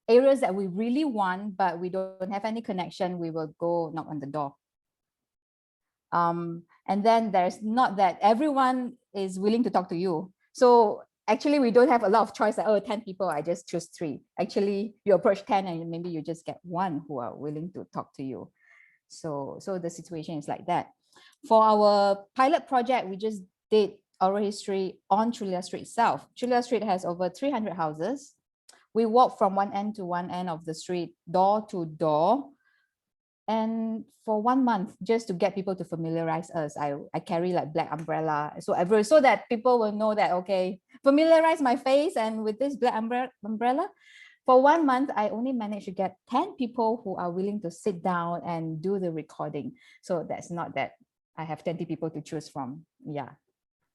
areas that we really want, but we don't have any connection, we will go knock on the door. And then there's not that everyone is willing to talk to you. So actually, we don't have a lot of choice. Like, oh, 10 people, I just choose 3. Actually, you approach 10 and maybe you just get 1 who are willing to talk to you. So the situation is like that. For our pilot project, we just did oral history on Chulia Street itself. Chulia Street has over 300 houses. We walk from one end to one end of the street, door to door. And for 1 month, just to get people to familiarize us, I carry like black umbrella. So that people will know that, okay, familiarize my face and with this black umbrella. For 1 month, I only managed to get 10 people who are willing to sit down and do the recording. So that's not that I have 20 people to choose from. Yeah.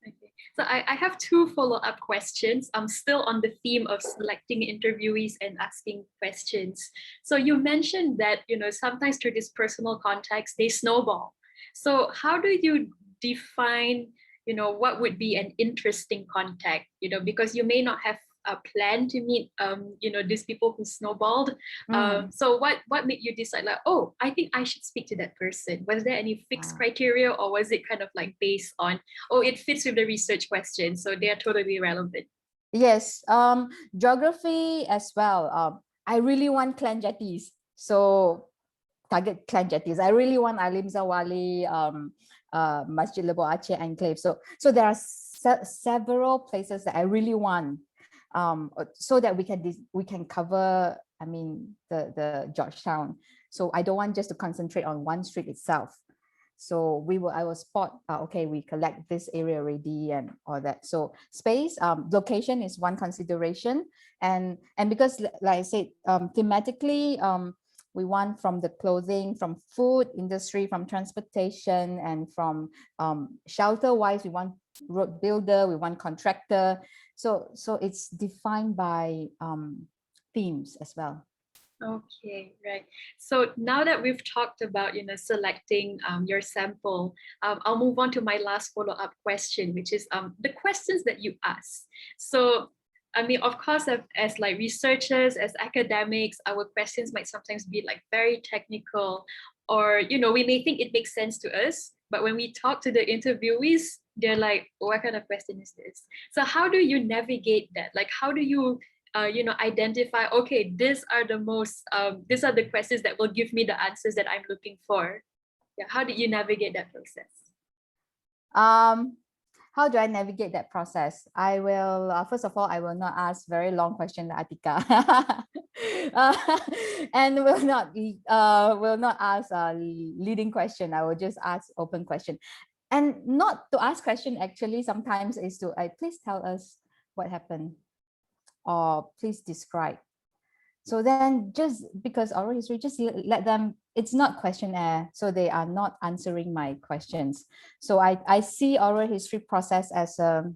Okay. So I have 2 follow-up questions. I'm still on the theme of selecting interviewees and asking questions. So you mentioned that, sometimes through this personal context, they snowball. So how do you define, what would be an interesting contact, because you may not have a plan to meet, these people who snowballed. So what made you decide like, oh, I think I should speak to that person? Was there any fixed criteria, or was it kind of like based on, oh, it fits with the research question, so they are totally relevant? Yes, geography as well. I really want Clan Jetties. So target Clan Jetties. I really want Alim Zawali, Masjid Lebo Aceh Enclave. So there are several places that I really want. So that we can cover, I mean, the Georgetown. So I don't want just to concentrate on one street itself. So I will spot, okay, we collect this area already and all that. So space, location is one consideration. And because, like I said, thematically, we want from the clothing, from food industry, from transportation, and from shelter wise, we want road builder, we want contractor. So it's defined by themes as well. Okay, right. So now that we've talked about, selecting your sample, I'll move on to my last follow-up question, which is the questions that you ask. So, I mean, of course, as like researchers, as academics, our questions might sometimes be like very technical, or, we may think it makes sense to us, but when we talk to the interviewees, they're like, what kind of question is this? So how do you navigate that? Like, how do you identify, okay, these are the questions that will give me the answers that I'm looking for? Yeah, how do you navigate that process? How do I navigate that process? I will, first of all, I will not ask very long questions, Atika, and will not ask a leading question. I will just ask open question, and not to ask question. Actually, sometimes is to, please tell us what happened, or please describe. So then, just because oral history, just let them, it's not questionnaire, so they are not answering my questions. So I see oral history process as a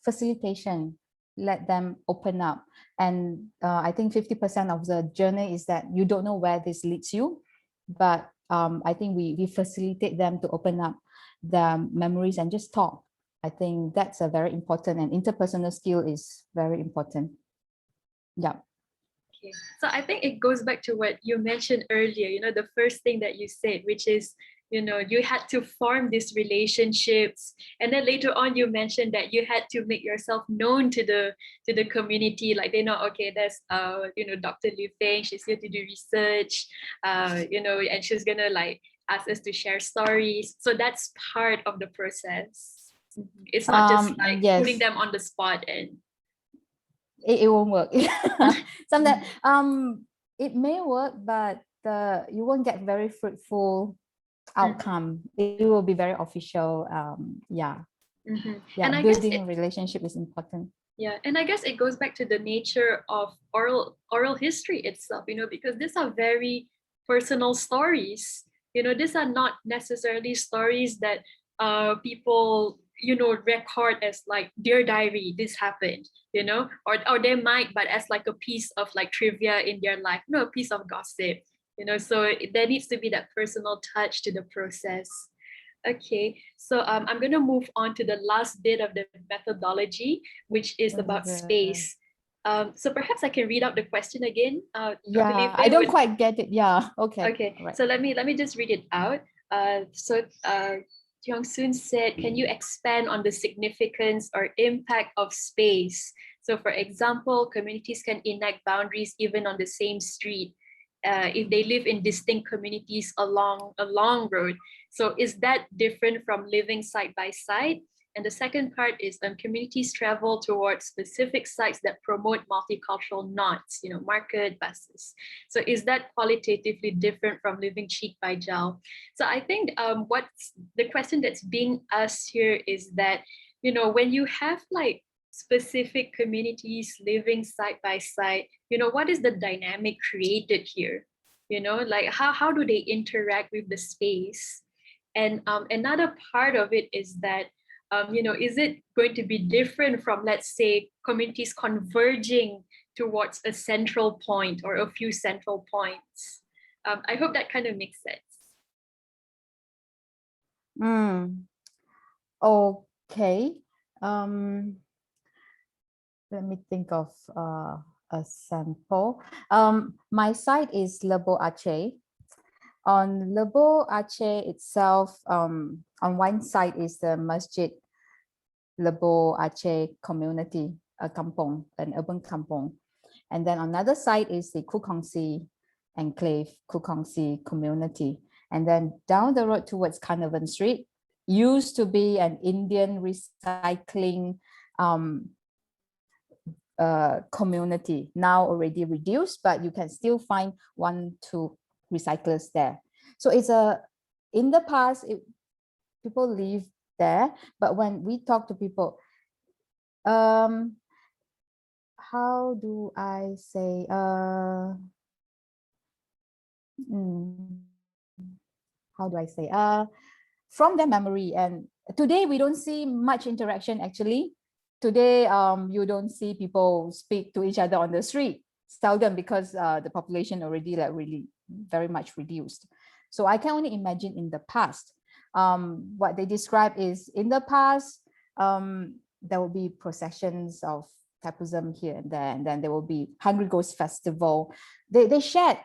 facilitation, let them open up. And I think 50% of the journey is that you don't know where this leads you, but I think we facilitate them to open up their memories and just talk. I think that's a very important, and interpersonal skill is very important. Yeah. Okay. So I think it goes back to what you mentioned earlier, the first thing that you said, which is, you know, you had to form these relationships, and then later on you mentioned that you had to make yourself known to the community, like they know, okay, there's you know, Dr. Liu Feng, she's here to do research, you know, and she's gonna like ask us to share stories. So that's part of the process. It's not just like yes, putting them on the spot and it won't work. Sometimes it may work, but you won't get very fruitful outcome. It will be very official. Yeah, and I building guess a relationship is important. yeah, and I guess it goes back to the nature of oral history itself, you know, because these are very personal stories. You know, these are not necessarily stories that people, you know, record as like dear diary, this happened, you know, or they might, but as like a piece of like trivia in their life, no, a piece of gossip, you know. So there needs to be that personal touch to the process. Okay, so I'm going to move on to the last bit of the methodology, which is about space. So perhaps I can read out the question again. Yeah, I don't quite get it. Yeah, okay. Okay, right. so let me just read it out. Kyung Soon said, can you expand on the significance or impact of space? So for example, communities can enact boundaries even on the same street if they live in distinct communities along a long road. So is that different from living side by side? And the second part is communities travel towards specific sites that promote multicultural nodes, you know, market, buses. So is that qualitatively different from living cheek by jowl? So I think what's the question that's being asked here is that, you know, when you have like specific communities living side by side, you know, what is the dynamic created here? You know, like how do they interact with the space? And another part of it is that, you know, is it going to be different from, let's say, communities converging towards a central point or a few central points? I hope that kind of makes sense. Okay. Let me think of a sample. My site is Lebo Aceh. On Lebo Aceh itself, on one side is the Masjid Lebo Aceh community, a kampong, an urban kampong. And then on another side is the Kukongsi enclave, Kukongsi community. And then down the road towards Carnarvon Street, used to be an Indian recycling community, now already reduced, but you can still find 1-2 recyclers there. So it's in the past, people live there, but when we talk to people, how do I say, how do I say, from their memory, and today we don't see much interaction actually. Today, you don't see people speak to each other on the street, seldom, because the population already like really very much reduced. So I can only imagine in the past. What they describe is in the past, there will be processions of Tapism here and there, and then there will be Hungry Ghost Festival. They shared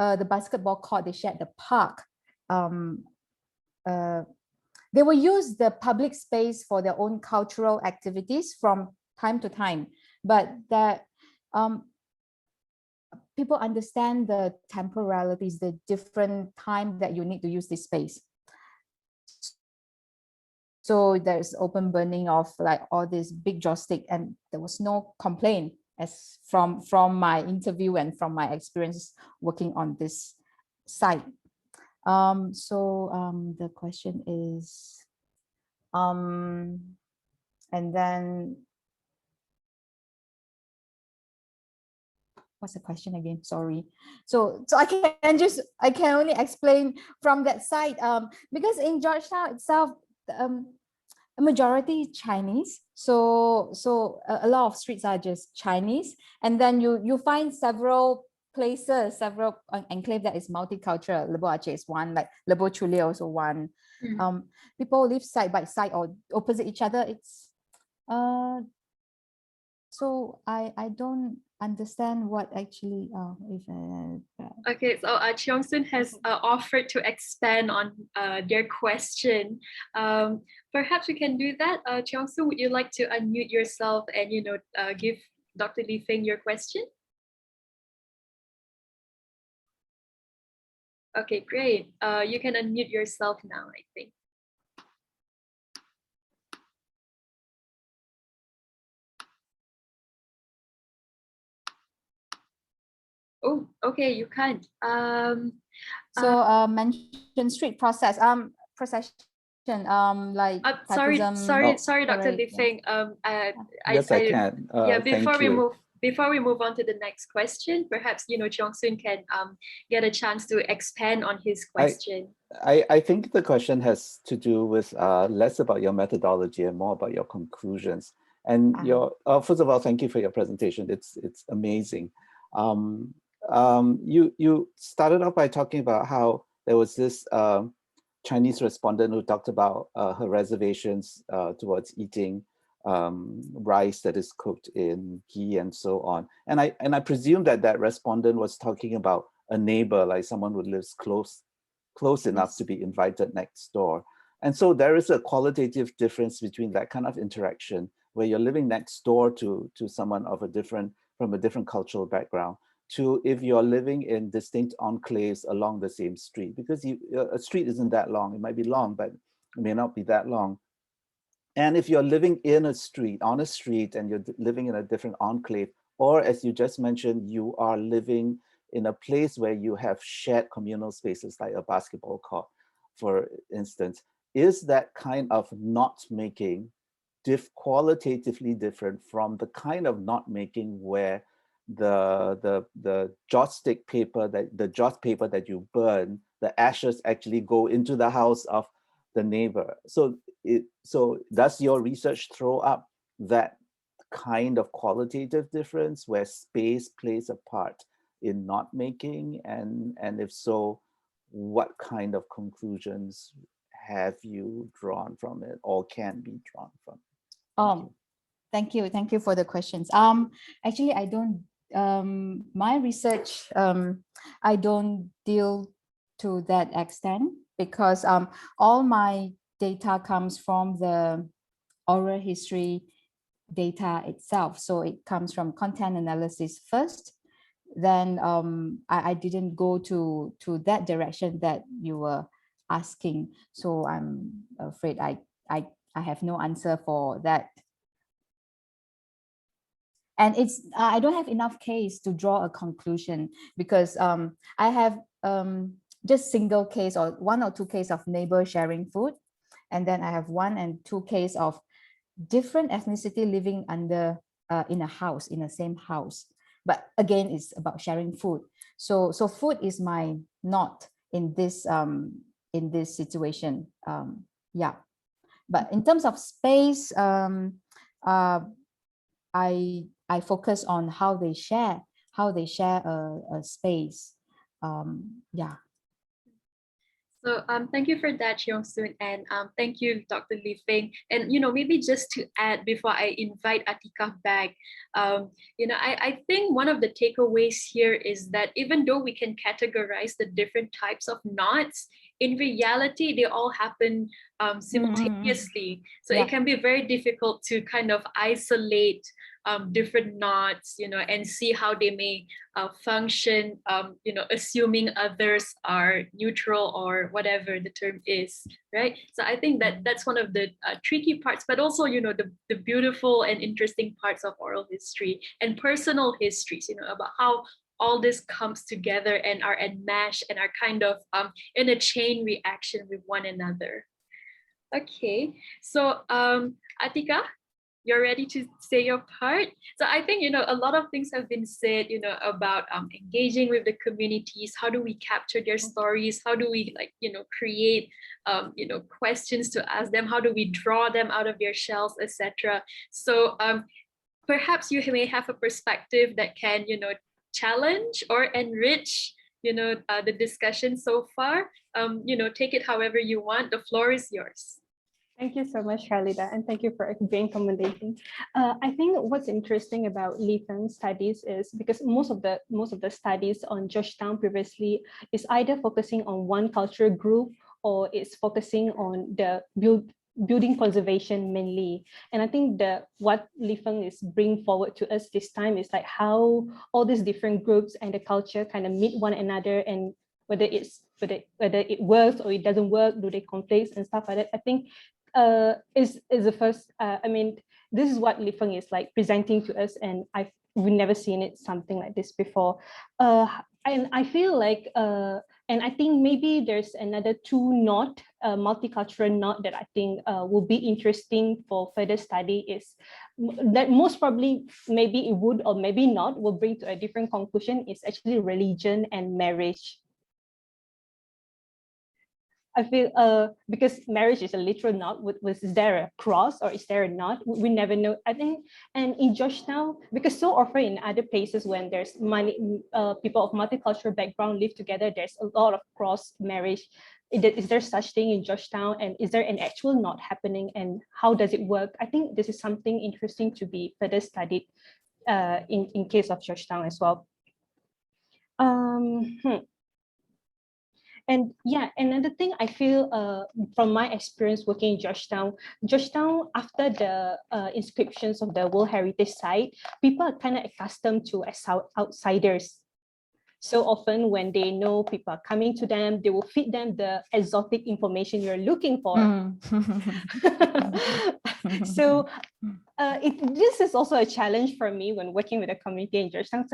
the basketball court, they shared the park. They will use the public space for their own cultural activities from time to time, but that people understand the temporalities, the different time that you need to use this space. So there's open burning of like all this big joystick, and there was no complaint as from my interview and from my experience working on this site. The question is, and then what's the question again? Sorry. So I can only explain from that side, because in Georgetown itself, a majority Chinese. So a lot of streets are just Chinese, and then you find several places, several enclave that is multicultural. Lebo Aceh is one, like Lebo Chule also one. People live side by side or opposite each other. It's so I understand what actually, Okay, so Cheong Soon has offered to expand on their question. Perhaps we can do that. Cheong Soon, would you like to unmute yourself and give Dr. Li Feng your question? Okay, great. You can unmute yourself now, I think. Oh, okay, you can't. So mention street process, procession, like sorry, baptism, Dr. parade, Li Feng. Yes, I can. Yeah, Thank before we move on to the next question, perhaps Cheong Soon can get a chance to expand on his question. I think the question has to do with less about your methodology and more about your conclusions. And your first of all, thank you for your presentation. It's amazing. You started off by talking about how there was this Chinese respondent who talked about her reservations towards eating rice that is cooked in ghee and so on. And I presume that respondent was talking about a neighbor, like someone who lives close enough to be invited next door. And so there is a qualitative difference between that kind of interaction where you're living next door to someone from a different cultural background, to if you're living in distinct enclaves along the same street, because a street isn't that long. It might be long, but it may not be that long. And if you're living in a street, on a street, and you're living in a different enclave, or as you just mentioned, you are living in a place where you have shared communal spaces like a basketball court, for instance, is that kind of not making qualitatively different from the kind of not making where the joss paper that you burn, the ashes actually go into the house of the neighbor. So does your research throw up that kind of qualitative difference where space plays a part in not making, and if so, what kind of conclusions have you drawn from it or can be drawn from it? Thank you for the questions. Actually, I don't my research, I don't deal to that extent, because all my data comes from the oral history data itself. So it comes from content analysis first. Then I didn't go to that direction that you were asking. So I'm afraid I have no answer for that. And I don't have enough case to draw a conclusion, because I have just single case or 1 or 2 case of neighbor sharing food. And then I have 1 and 2 case of different ethnicity living under in a house, in the same house. But again, it's about sharing food. So food is my not in this situation. Yeah. But in terms of space, I focus on how they share a space. Yeah. So thank you for that, Cheong Soon, and thank you, Dr. Li Feng. And maybe just to add before I invite Atika back, I think one of the takeaways here is that even though we can categorize the different types of knots, in reality they all happen simultaneously. So it can be very difficult to kind of isolate different knots, and see how they may function, assuming others are neutral or whatever the term is, right? So I think that's one of the tricky parts, but also, the beautiful and interesting parts of oral history and personal histories, about how all this comes together and are enmeshed and are kind of in a chain reaction with one another. Okay, so Atika, you're ready to say your part. So I think, a lot of things have been said, about engaging with the communities. How do we capture their stories? How do we create, questions to ask them? How do we draw them out of their shells, etc.? So perhaps you may have a perspective that can, challenge or enrich, the discussion so far. Take it however you want. The floor is yours. Thank you so much, Khalida, and thank you for being accommodating. I think what's interesting about Lee Feng's studies is because most of the studies on Georgetown previously is either focusing on one cultural group or it's focusing on the building conservation mainly. And I think what Lee Feng is bringing forward to us this time is like how all these different groups and the culture kind of meet one another, and whether it works or it doesn't work, do they conflict and stuff like that. I think is the first. I mean, this is what Li Feng is like presenting to us, and we've never seen it something like this before. And I feel like, and I think maybe there's another multicultural knot that I think will be interesting for further study is that most probably maybe it would or maybe not will bring to a different conclusion is actually religion and marriage. I feel because marriage is a literal knot. Is there a cross or is there a knot? We never know. I think, and in Georgetown, because so often in other places when there's people of multicultural background live together, there's a lot of cross marriage. Is there such thing in Georgetown, and is there an actual knot happening, and how does it work? I think this is something interesting to be further studied in case of Georgetown as well. And yeah, another thing I feel from my experience working in Georgetown, after the inscriptions of the World Heritage Site, people are kind of accustomed to as outsiders. So often when they know people are coming to them, they will feed them the exotic information you're looking for. So this is also a challenge for me when working with a community in Georgetown.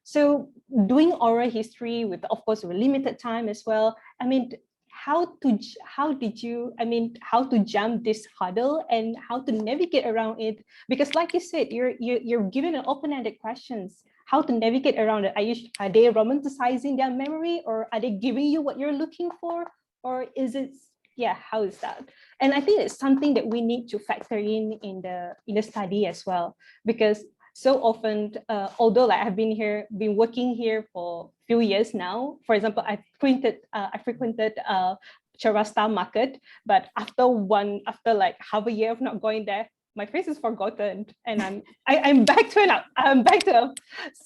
So doing oral history with, of course, with limited time as well. I mean, how to jump this hurdle and how to navigate around it? Because like you said, you're given an open-ended questions. How to navigate around it? Are they romanticizing their memory, or are they giving you what you're looking for, or is it? Yeah, how is that? And I think it's something that we need to factor in the study as well, because so often, although like I've been working here for a few years now. For example, I frequented Chaurasta Market, but after like half a year of not going there, my face is forgotten, and I'm back to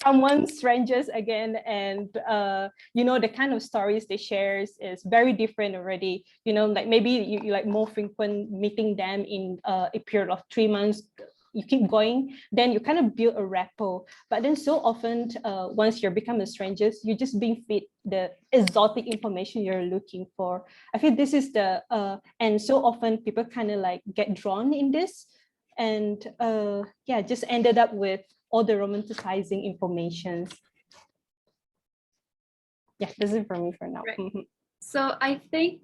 someone strangers again, and the kind of stories they share is very different already. Like maybe you like more frequent meeting them in a period of 3 months. You keep going, then you kind of build a rapport. But then so often, once you're becoming strangers, you're just being fed the exotic information you're looking for. I feel this is and so often people kind of like get drawn in this. And just ended up with all the romanticizing information. Yeah, this is for me for now. Right. So I think,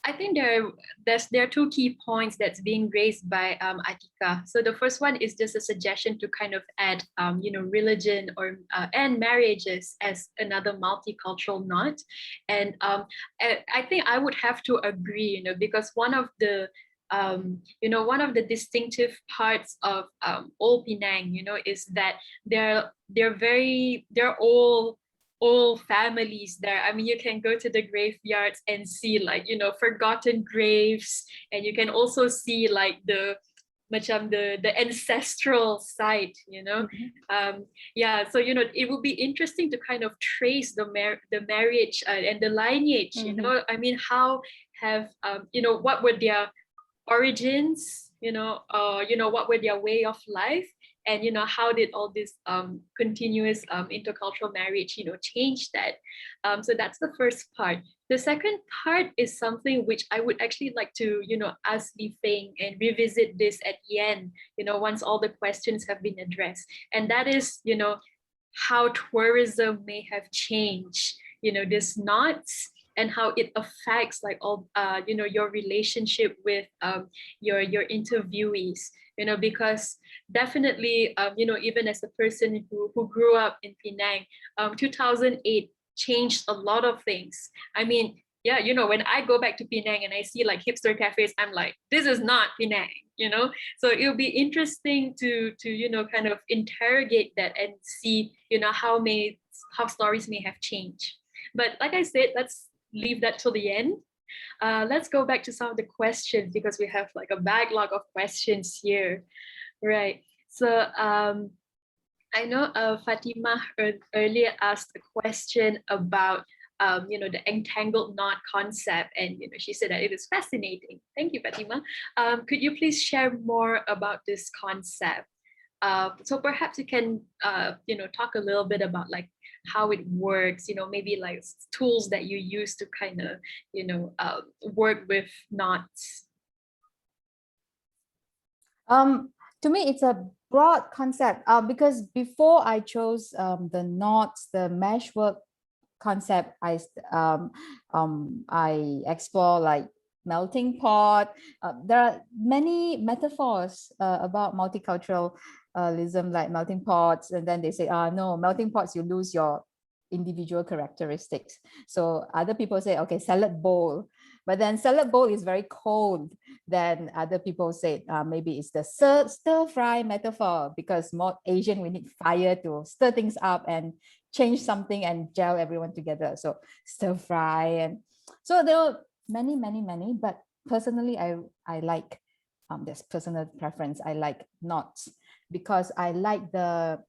I think there are two key points that's being raised by Atika. So the first one is just a suggestion to kind of add, religion and marriages as another multicultural knot. And I think I would have to agree, because one of the distinctive parts of Old Penang, is that they're all families there. I mean, you can go to the graveyards and see like, forgotten graves, and you can also see like the ancestral site, so it would be interesting to kind of trace the marriage and the lineage. I mean, how have what were their origins, what were their way of life, and how did all this continuous intercultural marriage change that. So that's the first part. The second part is something which I would actually like to ask Li Feng and revisit this at the end, once all the questions have been addressed, and that is how tourism may have changed these knots, and how it affects like all your relationship with your interviewees, because definitely even as a person who grew up in Penang, 2008 changed a lot of things. I mean, yeah, when I go back to Penang and I see like hipster cafes, I'm like, this is not Penang, so it'll be interesting to kind of interrogate that and see how stories may have changed. But like I said, let's leave that till the end. Let's go back to some of the questions because we have like a backlog of questions here. Right. So I know Fatima earlier asked a question about the entangled knot concept, and she said that it is fascinating. Thank you, Fatima. Could you please share more about this concept? So perhaps you can talk a little bit about like how it works, maybe like tools that you use to kind of work with knots. To me, it's a broad concept because before I chose the knots, the meshwork concept, I explore like melting pot. There are many metaphors about multiculturalism, like melting pots, and then they say, no, melting pots, you lose your individual characteristics. So other people say, okay, salad bowl, but then salad bowl is very cold. Then other people say maybe it's the stir fry metaphor, because more Asian, we need fire to stir things up and change something and gel everyone together. So stir fry, and so there are many, but personally I like this personal preference. I like knots because I like the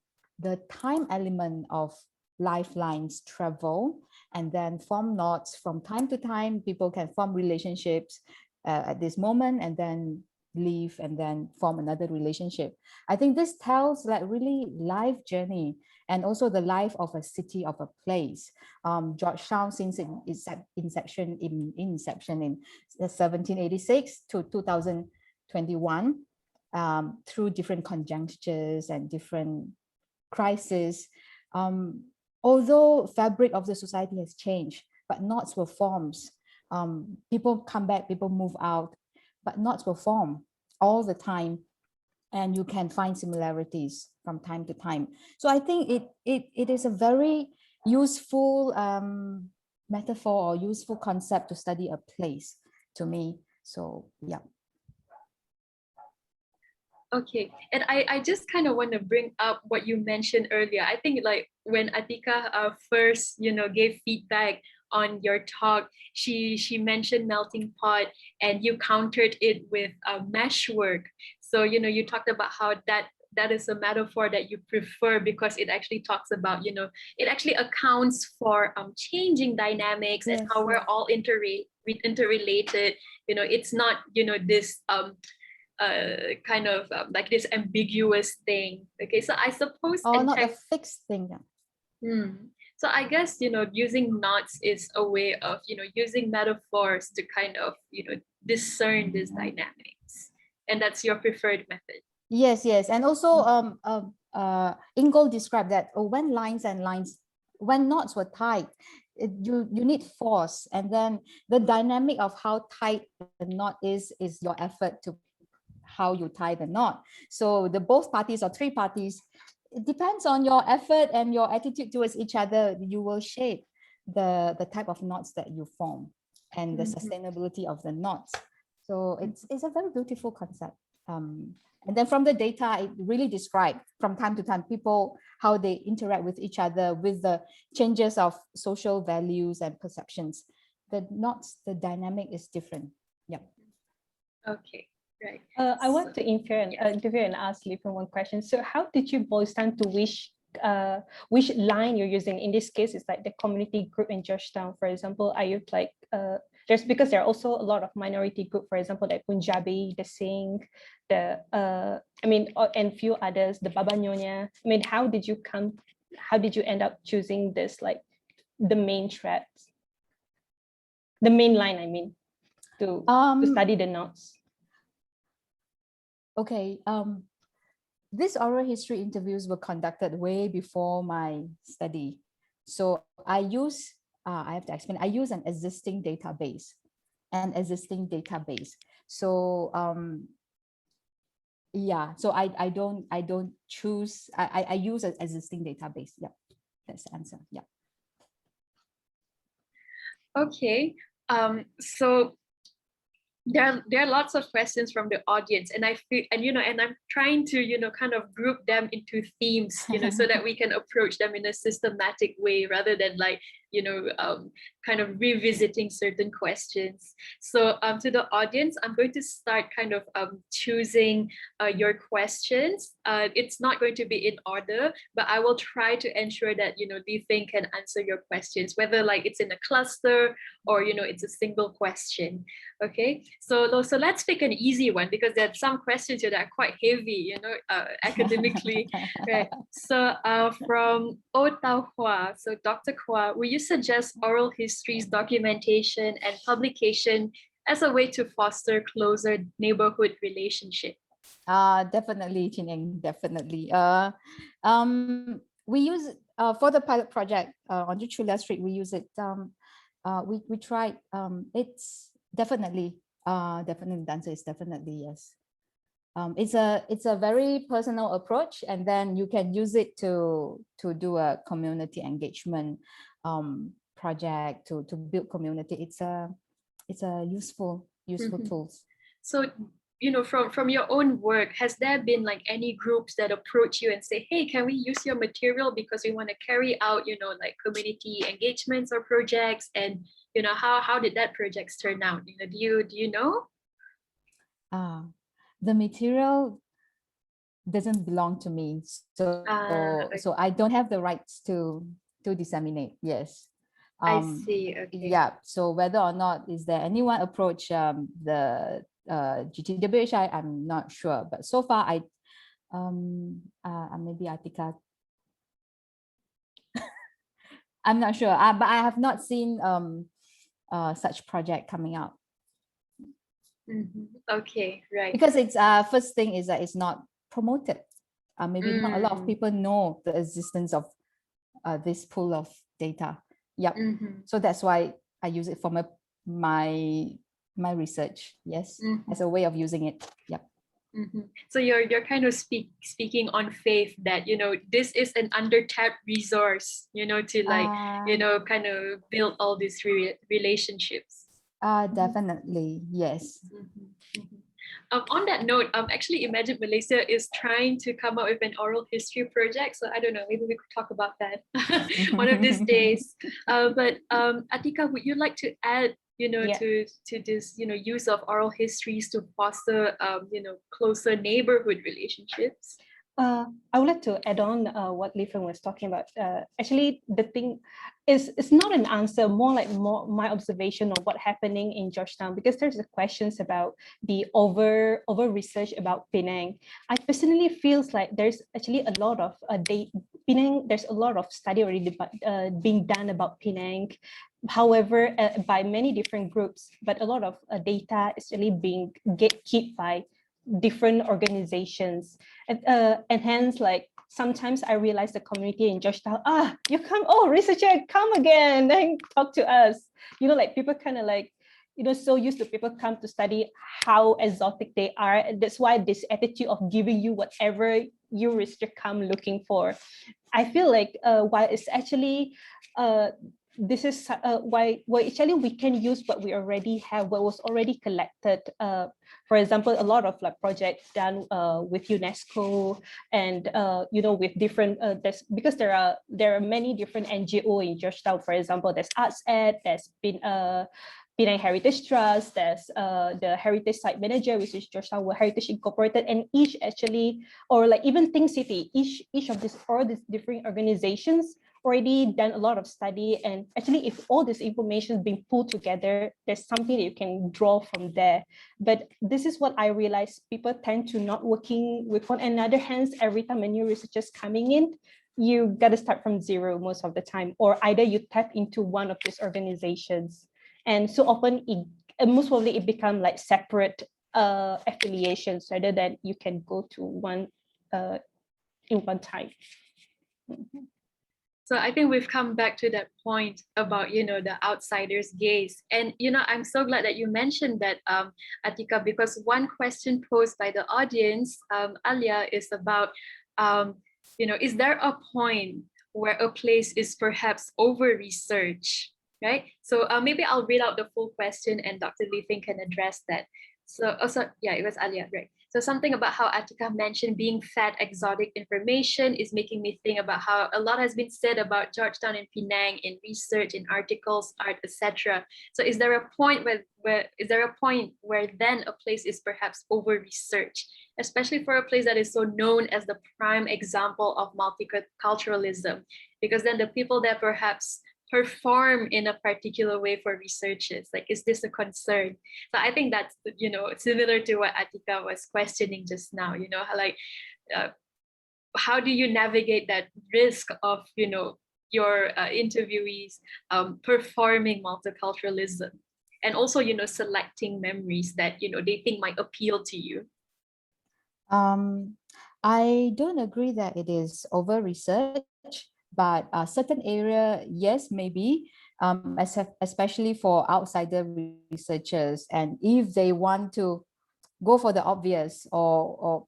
time element of lifelines travel and then form knots from time to time. People can form relationships at this moment and then leave and then form another relationship. I think this tells like really life journey and also the life of a city, of a place. Georgetown, since its inception in 1786 to 2021, through different conjunctures and different crises, although fabric of the society has changed, but knots will form. People come back, people move out, but knots will form all the time, and you can find similarities from time to time. So I think it is a very useful metaphor or useful concept to study a place to me. So yeah. Okay, and I just kind of want to bring up what you mentioned earlier. I think like when Atika first, gave feedback on your talk, she mentioned melting pot and you countered it with meshwork. So, you talked about how that is a metaphor that you prefer because it actually talks about, it actually accounts for changing dynamics. Yes, and how we're all interrelated. It's not, this kind of like this ambiguous thing. Okay, so I suppose not a fixed thing. So I guess using knots is a way of using metaphors to kind of discern these dynamics, and that's your preferred method. Yes, and also Ingold described that when when knots were tied, you need force, and then the dynamic of how tight the knot is your effort to how you tie the knot. So the both parties or three parties, it depends on your effort and your attitude towards each other. You will shape the type of knots that you form and the sustainability of the knots. So it's a very beautiful concept. And then from the data, it really described from time to time people, how they interact with each other, with the changes of social values and perceptions. The knots, the dynamic is different. Yeah. Okay. Right. I want to interview and ask Li-Feng one question. So how did you boil down to which line you're using? In this case, it's like the community group in Georgetown, for example. Are you like, because there are also a lot of minority group, for example, like Punjabi, the Singh, and few others, the Baba Nyonya. How did you end up choosing this, like the main threads, the main line, to study the knots? Okay, these oral history interviews were conducted way before my study. So I have to explain, I use an existing database. So so I don't choose, I use an existing database. Yeah, that's the answer. Yeah. Okay, so there are lots of questions from the audience, and I feel, and I'm trying to kind of group them into themes, so that we can approach them in a systematic way rather than like kind of revisiting certain questions. So to the audience, I'm going to start kind of choosing your questions. It's not going to be in order, but I will try to ensure that, Li-Feng can answer your questions, whether like it's in a cluster or, it's a single question. Okay, so let's pick an easy one, because there are some questions here that are quite heavy, academically, right? So from O Tao Hua, so Dr. Hua, will you suggest oral histories documentation and publication as a way to foster closer neighborhood relationship? Definitely, Chineng, definitely. We use for the pilot project on Juchula Street, we use it. We tried. It's definitely the answer is definitely yes. It's a very personal approach, and then you can use it to do a community engagement project to build community. It's a useful tools. So, from your own work, has there been like any groups that approach you and say, hey, can we use your material because we want to carry out, like community engagements or projects? And, how did that project turn out? Do you know? The material doesn't belong to me. So, okay. so I don't have the rights to disseminate. Yes. I see. Okay. Yeah. So whether or not is there anyone approach the GTWHI, I'm not sure. But so far, maybe Atika. I'm not sure. But I have not seen such project coming out. Okay, right. Because it's first thing is that it's not promoted. Maybe not a lot of people know the existence of this pool of data. Yep. So that's why I use it for my research. Yes, as a way of using it. Yep. So you're kind of speaking on faith that this is an under-tapped resource, to like kind of build all these relationships. Definitely, yes. On that note, actually Imagine Malaysia is trying to come up with an oral history project. So I don't know, maybe we could talk about that one of these days. But Atika, would you like to add, to this, use of oral histories to foster, closer neighborhood relationships? I would like to add on what Li-Feng was talking about. Actually, the thing is, it's not an answer, more like my observation of what's happening in Georgetown, because there's questions about the over research about Penang. I personally feels like there's actually a lot of Penang. There's a lot of study already being done about Penang. However, by many different groups, but a lot of data is actually being gatekept by different organizations, and hence, like, sometimes I realize the community in Georgetown, you come, researcher, come again and talk to us. Like people kind of like, so used to people come to study how exotic they are. And that's why this attitude of giving you whatever you researcher come looking for. I feel like while it's actually this is why actually we can use what we already have, what was already collected. For example, a lot of like projects done with UNESCO and with different because there are many different NGO in Georgetown. For example, there's ArtsEd, there's Penang Heritage Trust, there's the Heritage Site Manager, which is Georgetown World Heritage Incorporated, and each actually, or like even Think City, each of these different organizations already done a lot of study. And actually, if all this information is being pulled together, there's something that you can draw from there. But this is what I realized, people tend to not working with one another. Hence, every time a new researcher is coming in, you got to start from zero most of the time, or either you tap into one of these organizations. And so often, most probably it become like separate affiliations rather than you can go to one in one time. So I think we've come back to that point about, the outsider's gaze. And, I'm so glad that you mentioned that, Atika, because one question posed by the audience, Alia, is about, is there a point where a place is perhaps over-researched, right? So maybe I'll read out the full question and Dr. Li-Feng can address that. So also, yeah, it was Alia, right? So something about how Atika mentioned being fed exotic information is making me think about how a lot has been said about Georgetown and Penang in research, in articles, art, etc. So is there a point where then a place is perhaps over-researched, especially for a place that is so known as the prime example of multiculturalism? Because then the people that perhaps perform in a particular way for researchers, like, is this a concern? So I think that's, similar to what Atika was questioning just now, how, like, how do you navigate that risk of, your interviewees performing multiculturalism, and also, selecting memories that, they think might appeal to you? I don't agree that it is over-research, but certain area, yes, maybe, especially for outsider researchers. And if they want to go for the obvious, or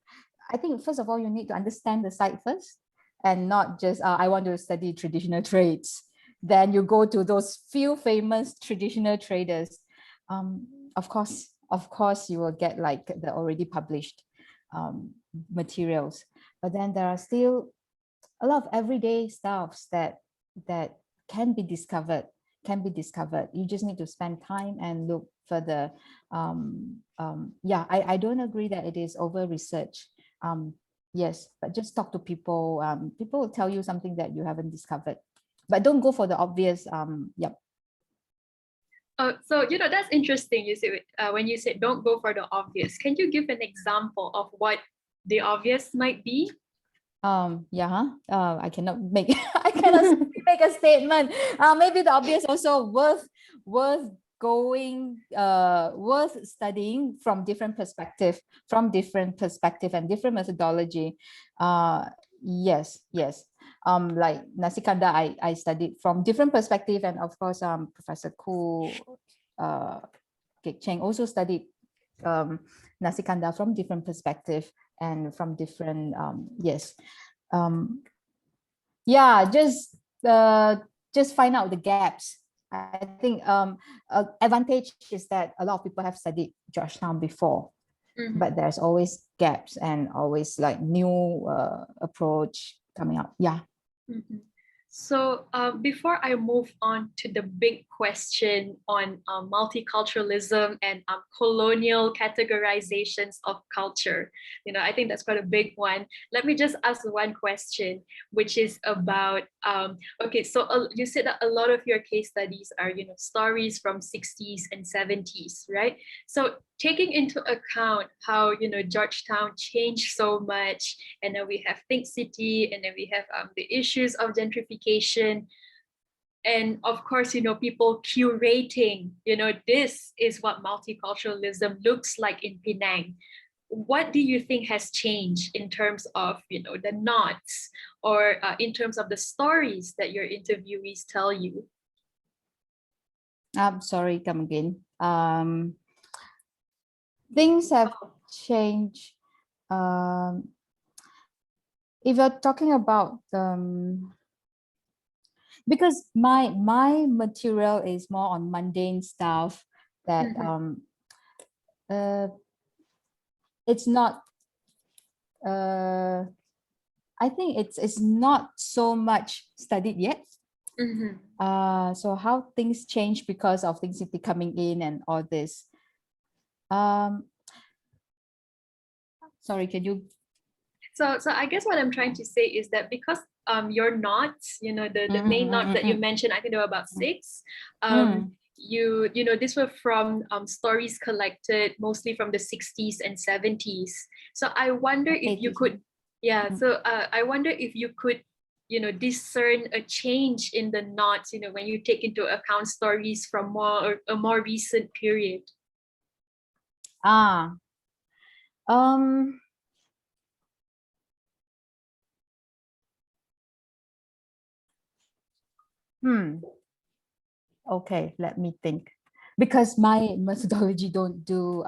I think, first of all, you need to understand the site first, and not just, I want to study traditional trades. Then you go to those few famous traditional traders. Of course, you will get like the already published materials, but then there are still a lot of everyday stuffs that can be discovered. You just need to spend time and look further. Yeah, I don't agree that it is over research. Yes, but just talk to people. People will tell you something that you haven't discovered, but don't go for the obvious. Yep. So, that's interesting. You say, when you say don't go for the obvious, can you give an example of what the obvious might be? Yeah, I cannot make make a statement. Maybe the obvious also worth going, worth studying from different perspective and different methodology. Yes. Like Nasi Kandar, I studied from different perspective, and of course, Professor Koo, Kek Cheng also studied Nasi Kandar from different perspective and from different yeah, just find out the gaps. I think advantage is that a lot of people have studied Georgetown before, but there's always gaps and always like new approach coming up. Yeah. So before I move on to the big question on multiculturalism and colonial categorizations of culture, I think that's quite a big one. Let me just ask one question, which is about, okay, so you said that a lot of your case studies are, stories from 60s and 70s, right? So taking into account how, Georgetown changed so much, and then we have Think City, and then we have the issues of gentrification, and of course, people curating, this is what multiculturalism looks like in Penang. What do you think has changed in terms of, the knots, or in terms of the stories that your interviewees tell you? I'm sorry, come again. Things have changed. If you're talking about because my material is more on mundane stuff that it's not I think it's not so much studied yet. So how things change because of Think City coming in and all this. Sorry, can you? So I guess what I'm trying to say is that because your knots, the main knots that you mentioned, I think there were about 6. These were from stories collected mostly from the 60s and 70s. So I wonder if you could, I wonder if you could, discern a change in the knots, when you take into account stories from a more recent period. Okay, let me think. Because my methodology don't do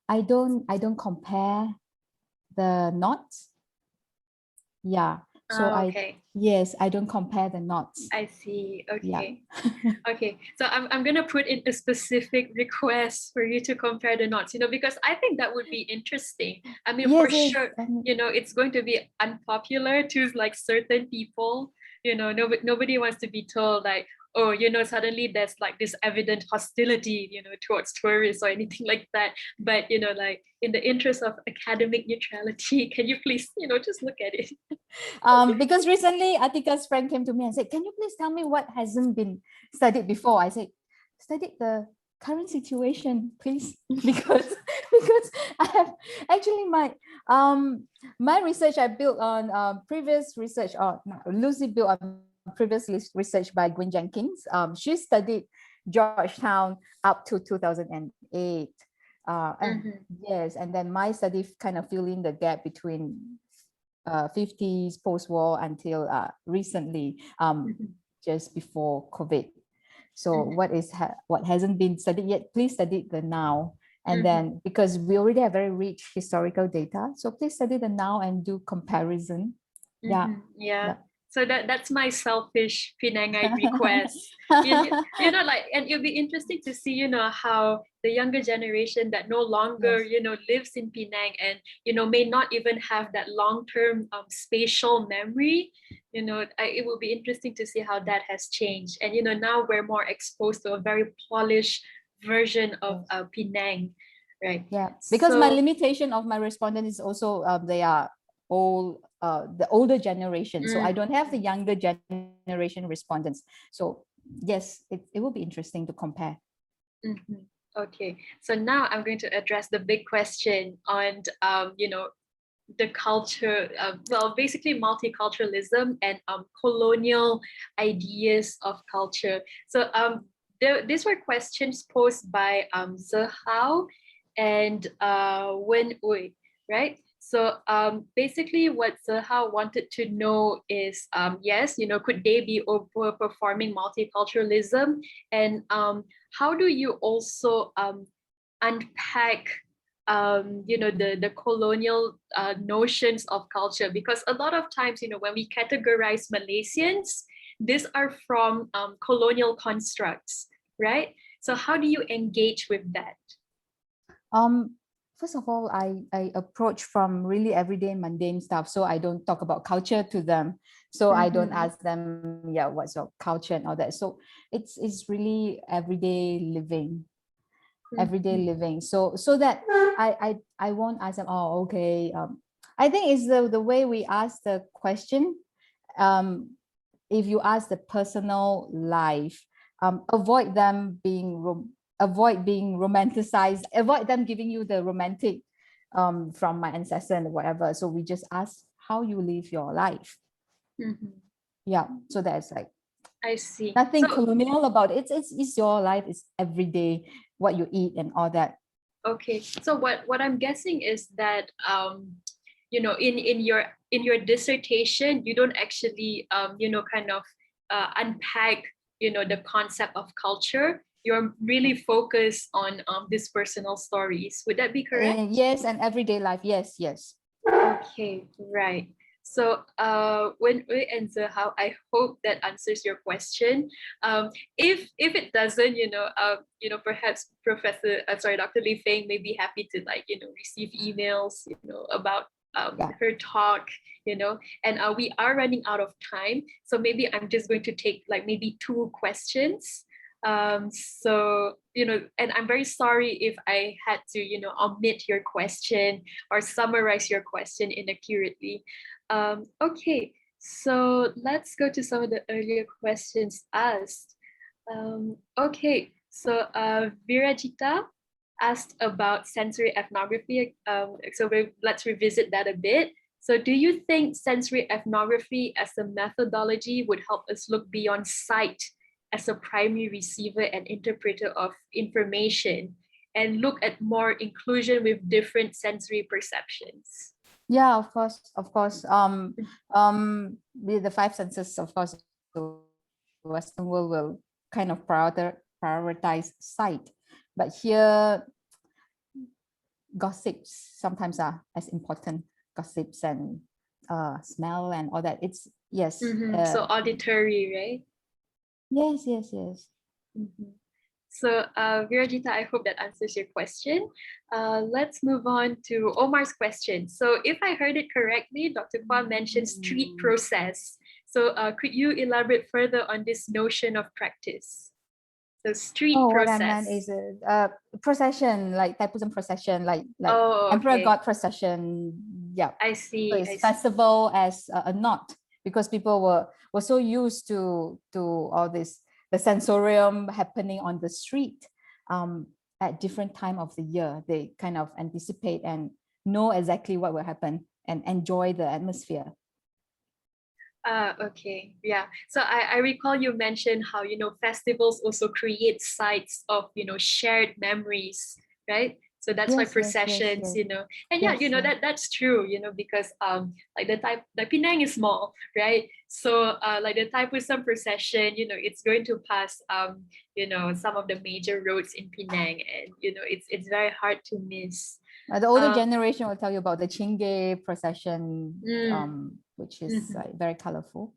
I don't compare the knots. Yeah, So Okay. yes, I don't compare the knots. I see. Yeah. Okay. Okay. So I'm gonna put in a specific request for you to compare the knots, because I think that would be interesting. I mean, for Yes, sure, I mean, it's going to be unpopular to like certain people. Nobody wants to be told like, oh, suddenly there's like this evident hostility, towards tourists or anything like that. But like in the interest of academic neutrality, can you please, just look at it? because recently Atika's friend came to me and said, can you please tell me what hasn't been studied before? I said, studied the current situation, please, because I have actually my research I built on previous research, or Lucy built on previous research by Gwen Jenkins. She studied Georgetown up to 2008. And yes, and then my study kind of fill in the gap between 50s post-war until recently, just before COVID. So what hasn't been studied yet, please study the now. And then because we already have very rich historical data, so please study the now and do comparison. Yeah. So that's my selfish Penangite request. Like, and it'll be interesting to see, how the younger generation that no longer, lives in Penang and, may not even have that long-term spatial memory. It will be interesting to see how that has changed. And, now we're more exposed to a very polished version of Penang, right? Yeah, because my So, limitation of my respondent is also they are old, the older generation. So I don't have the younger generation respondents. So yes, it will be interesting to compare. Okay, so now I'm going to address the big question on, the culture, basically multiculturalism and colonial ideas of culture. So these were questions posed by Zehao and Wen Ui, right? So basically what Zehao wanted to know is, yes, could they be overperforming multiculturalism? And how do you also unpack the colonial notions of culture? Because a lot of times, when we categorize Malaysians, these are from colonial constructs, right? So how do you engage with that? First of all, I approach from really everyday mundane stuff. So I don't talk about culture to them. So I don't ask them, yeah, what's your culture and all that. So it's really everyday living. So that I won't ask them, oh, okay. I think it's the way we ask the question. If you ask the personal life, avoid being romanticized, avoid them giving you the romantic from my ancestor and whatever. So we just ask how you live your life. Yeah, so that's like, I see. Nothing colonial about it. It's your life. It's everyday, what you eat and all that. Okay, so what I'm guessing is that in your dissertation, you don't actually kind of unpack the concept of culture. You're really focused on these personal stories. Would that be correct? Yes, and everyday life. Yes. Okay, right. So when we answer how, I hope that answers your question. If it doesn't, perhaps Dr. Li Feng may be happy to receive emails, about her talk, and we are running out of time. So maybe I'm just going to take maybe 2 questions. So, and I'm very sorry if I had to, omit your question or summarize your question inaccurately. Okay, so let's go to some of the earlier questions asked. Okay, so Virajita asked about sensory ethnography. Let's revisit that a bit. So do you think sensory ethnography as a methodology would help us look beyond sight as a primary receiver and interpreter of information and look at more inclusion with different sensory perceptions? Yeah, of course. With the 5 senses, of course, the Western world will kind of prioritize sight, but here gossips sometimes are as important. Gossips and smell and all that. It's yes. So auditory, right? Yes, yes, yes. So Virajita, I hope that answers your question. Let's move on to Omar's question. So if I heard it correctly, Dr. Kwa mentioned street process. So could you elaborate further on this notion of practice? So street process. What I meant is a procession, like Thaipusam procession, like Emperor okay. God procession. Yeah, I see. So it's festival as a knot, because people were so used to all this, the sensorium happening on the street at different time of the year. They kind of anticipate and know exactly what will happen and enjoy the atmosphere. Okay, yeah. So I recall you mentioned how, you know, festivals also create sites of, you know, shared memories, right? So that's why processions, you know, and yeah, you know, that's true, you know, because like the Penang is small, right? So like the Thaipusam procession, you know, it's going to pass you know, some of the major roads in Penang, and you know, it's very hard to miss. The older generation will tell you about the Chingay procession, which is very colorful.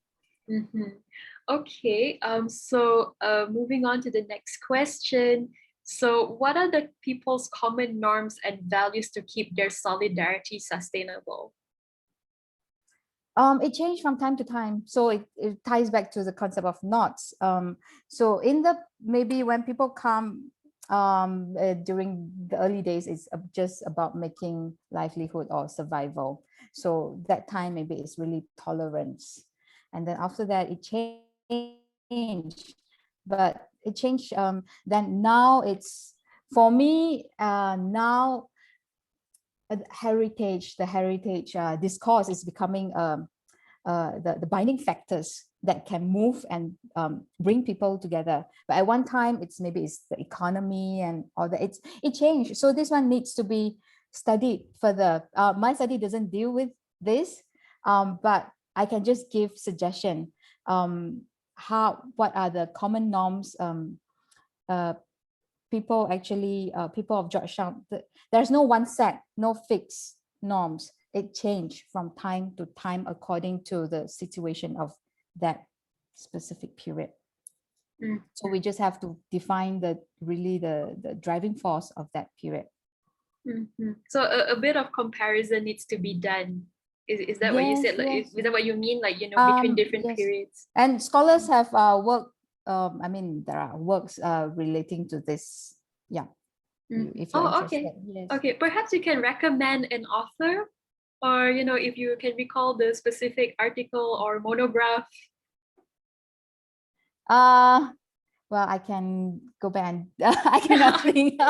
Okay, so moving on to the next question. So what are the people's common norms and values to keep their solidarity sustainable? It changed from time to time. So it ties back to the concept of knots. So in the, maybe when people come during the early days, it's just about making livelihood or survival. So that time maybe it's really tolerance. And then after that, it changed. But it changed. Then now it's, for me, now the heritage discourse is becoming the binding factors that can move and bring people together. But at one time, maybe it's the economy and all that. It changed. So this one needs to be studied further. My study doesn't deal with this, but I can just give suggestion. What are the common norms? People of Georgetown, there's no one set, no fixed norms. It changed from time to time according to the situation of that specific period. So we just have to define the driving force of that period. So a bit of comparison needs to be done. Is that what you said? Like, is that what you mean? Like, you know, between different periods? And scholars have worked. I mean, there are works relating to this. Yeah. If you're interested. Okay. Okay. Perhaps you can recommend an author, or you know, if you can recall the specific article or monograph. Well, I can go back and I cannot think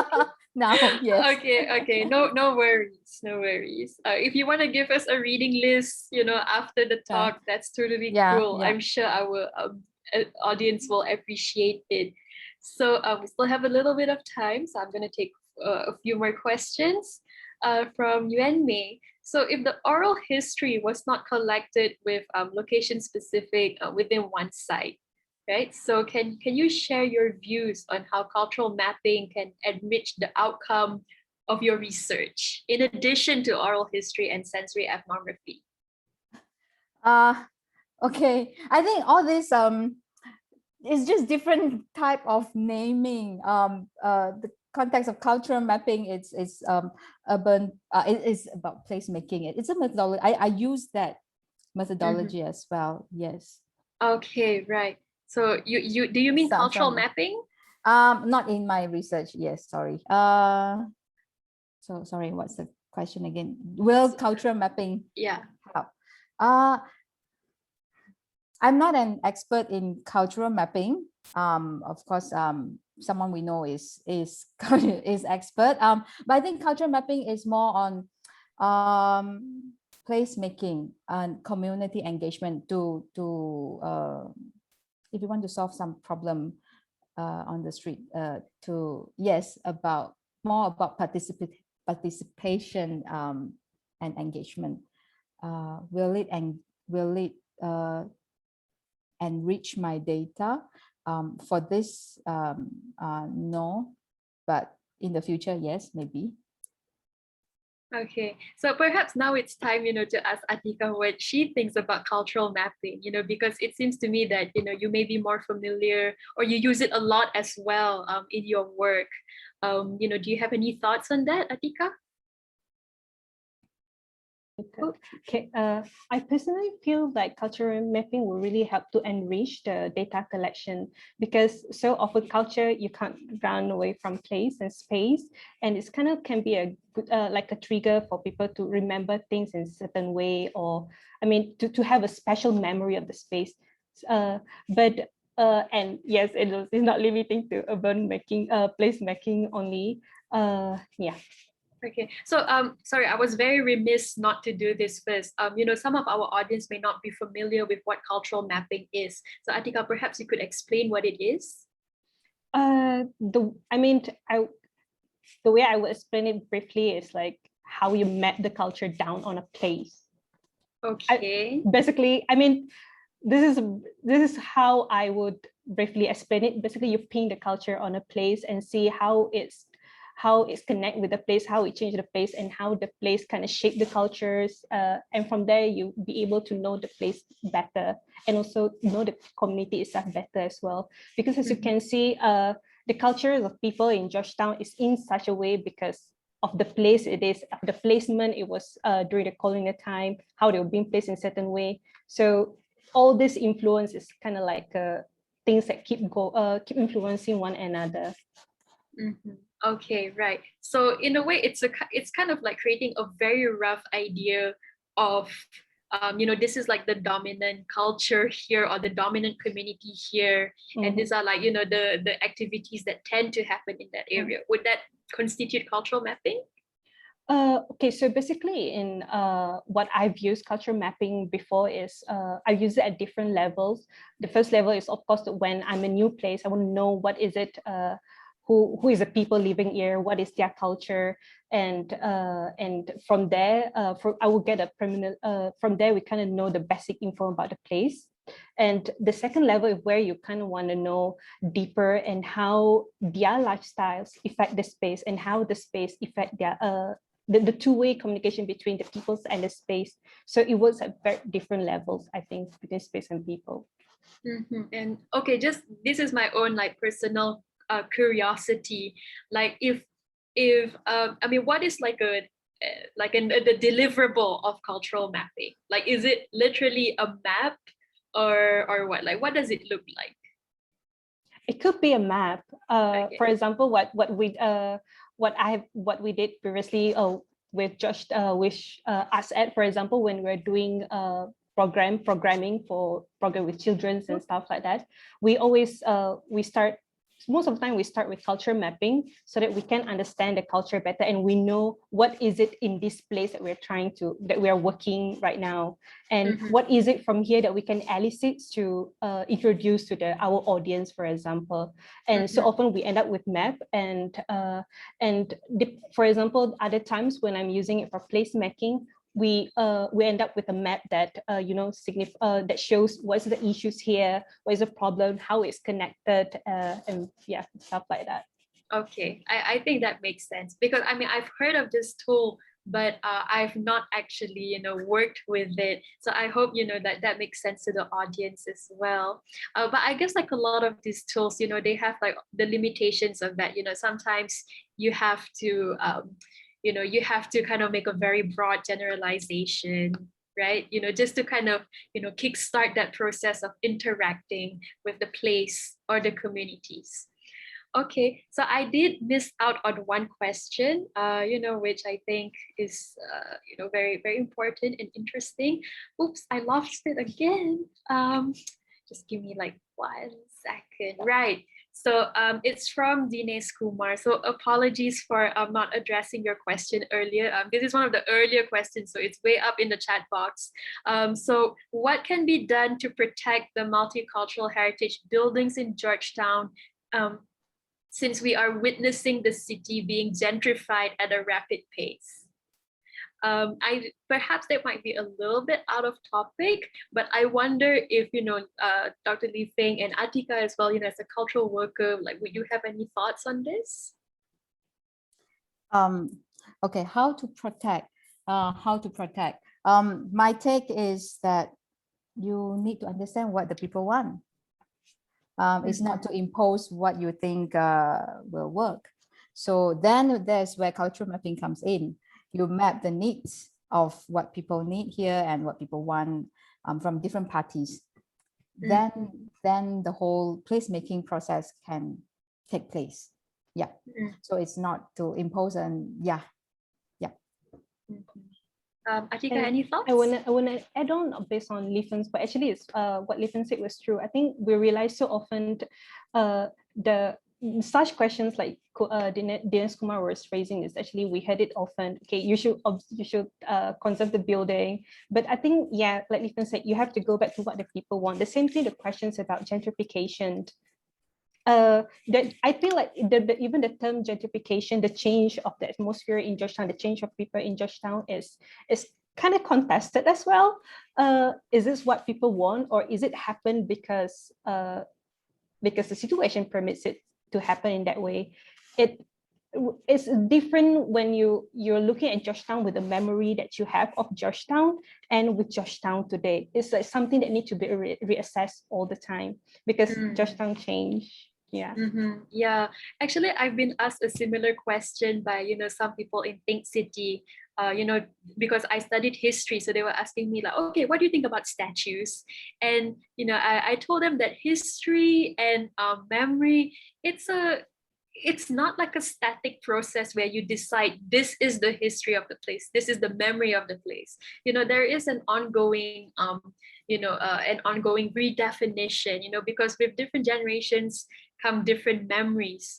now. Yes. Okay. No worries. No worries. If you want to give us a reading list, you know, after the talk, that's totally cool. I'm sure our audience will appreciate it. So we still have a little bit of time, so I'm going to take a few more questions from Yuan Mei. So if the oral history was not collected with location specific within one site, right? So can you share your views on how cultural mapping can enrich the outcome of your research, in addition to oral history and sensory ethnography? Okay, I think all this it's just different type of naming. The context of cultural mapping is urban. It is about placemaking. It's a methodology. I use that methodology as well. Yes. Okay, right. So you do you mean cultural mapping? Not in my research. Yes, sorry. So sorry. What's the question again? Will cultural mapping help? I'm not an expert in cultural mapping. Of course, someone we know is expert. But I think cultural mapping is more on placemaking and community engagement to if you want to solve some problem on the street, more about participation and engagement. Will it enrich my data? For this, no, but in the future, yes, maybe. Okay, so perhaps now it's time, to ask Atika what she thinks about cultural mapping, because it seems to me that, you may be more familiar or you use it a lot as well in your work. Do you have any thoughts on that, Atika? Okay, I personally feel that cultural mapping will really help to enrich the data collection, because so often culture, you can't run away from place and space, and it's kind of can be a good, like a trigger for people to remember things in a certain way, or I mean to have a special memory of the space. And yes, it's not limiting to urban making, place making only. Yeah. Okay, so sorry, I was very remiss not to do this first. Some of our audience may not be familiar with what cultural mapping is. So Atika, perhaps you could explain what it is. The way I would explain it briefly is like how you map the culture down on a place. Okay. Basically, this is how I would briefly explain it. Basically, you paint the culture on a place and see how it's connect with the place, how it changed the place, and how the place kind of shape the cultures. And from there, you be able to know the place better, and also know the community itself better as well. Because as you can see, the cultures of people in Georgetown is in such a way because of the place it is, the placement it was during the colonial time, how they were being placed in a certain way. So all this influence is kind of like things that keep influencing one another. Mm-hmm. Okay, right. So in a way, it's kind of like creating a very rough idea of, this is like the dominant culture here or the dominant community here, and these are like, the activities that tend to happen in that area. Would that constitute cultural mapping? Okay, so basically in what I've used cultural mapping before is I've used it at different levels. The first level is, of course, when I'm a new place, I want to know what is it, who is the people living here, what is their culture, and from there, I will get a permanent. From there, we kind of know the basic info about the place. And the second level is where you kind of want to know deeper and how their lifestyles affect the space and how the space affect their the two-way communication between the peoples and the space. So it works at very different levels, I think, between space and people. And okay, just this is my own like personal curiosity. Like if what is like the deliverable of cultural mapping? Like, is it literally a map or what? Like, what does it look like? It could be a map. Okay. For example, what we did previously with just with us at, for example, when we're doing programming for program with children and stuff like that, we always most of the time we start with culture mapping so that we can understand the culture better and we know what is it in this place that we are working right now, and what is it from here that we can elicit to introduce to our audience, for example. And so often we end up with map for example, other times when I'm using it for place making, we end up with a map that that shows what's the issues here, what is the problem, how it's connected, and yeah, stuff like that. Okay, I think that makes sense, because I've heard of this tool, but I've not actually worked with it. So I hope that makes sense to the audience as well. But I guess like a lot of these tools, they have like the limitations of that. Sometimes you have to you have to kind of make a very broad generalization, right? Just to kind of kickstart that process of interacting with the place or the communities. Okay, so I did miss out on one question, which I think is, very, very important and interesting. Oops, I lost it again. Just give me like 1 second. Right. So it's from Dinesh Kumar. So apologies for not addressing your question earlier. This is one of the earlier questions, so it's way up in the chat box. So what can be done to protect the multicultural heritage buildings in Georgetown, since we are witnessing the city being gentrified at a rapid pace? Perhaps that might be a little bit out of topic, but I wonder if, Dr. Li Feng and Atika as well, as a cultural worker, like, would you have any thoughts on this? Okay, how to protect? My take is that you need to understand what the people want. It's not to impose what you think will work. So then there's where cultural mapping comes in. You map the needs of what people need here and what people want from different parties. Then the whole placemaking process can take place. Yeah. So it's not to impose and yeah. Atika, any thoughts? I wanna add on based on Leifen's, but actually it's what Leifen said was true. I think we realize so often the such questions like Dinesh Kumar was raising is actually we heard it often. Okay, you should conserve the building, but I think like Leifen said, you have to go back to what the people want. The same thing, the questions about gentrification. That I feel like even the term gentrification, the change of the atmosphere in Georgetown, the change of people in Georgetown is kind of contested as well. Is this what people want, or is it happen because the situation permits it to happen in that way? It's different when you're looking at Georgetown with the memory that you have of Georgetown and with Georgetown today. It's like something that needs to be reassessed all the time because Georgetown changed. Yeah. Yeah, actually, I've been asked a similar question by some people in Think City. Because I studied history, so they were asking me like, okay, what do you think about statues? And I told them that history and memory, it's not like a static process where you decide this is the history of the place, this is the memory of the place. There is an ongoing redefinition, because with different generations come different memories.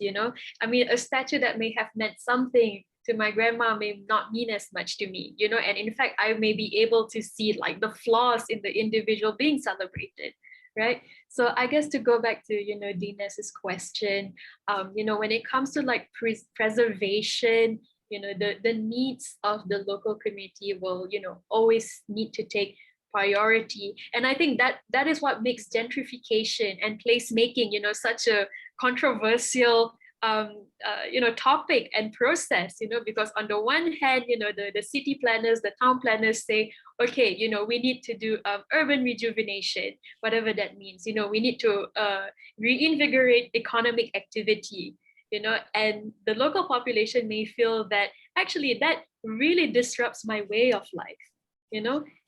I mean, a statue that may have meant something to my grandma may not mean as much to me, and in fact, I may be able to see like the flaws in the individual being celebrated, right? So I guess to go back to, Dinesh's question, when it comes to like preservation, the needs of the local community will, always need to take priority. And I think that is what makes gentrification and placemaking, such a controversial topic and process, because on the one hand, the city planners, the town planners say, okay, we need to do urban rejuvenation, whatever that means. We need to reinvigorate economic activity, and the local population may feel that actually that really disrupts my way of life,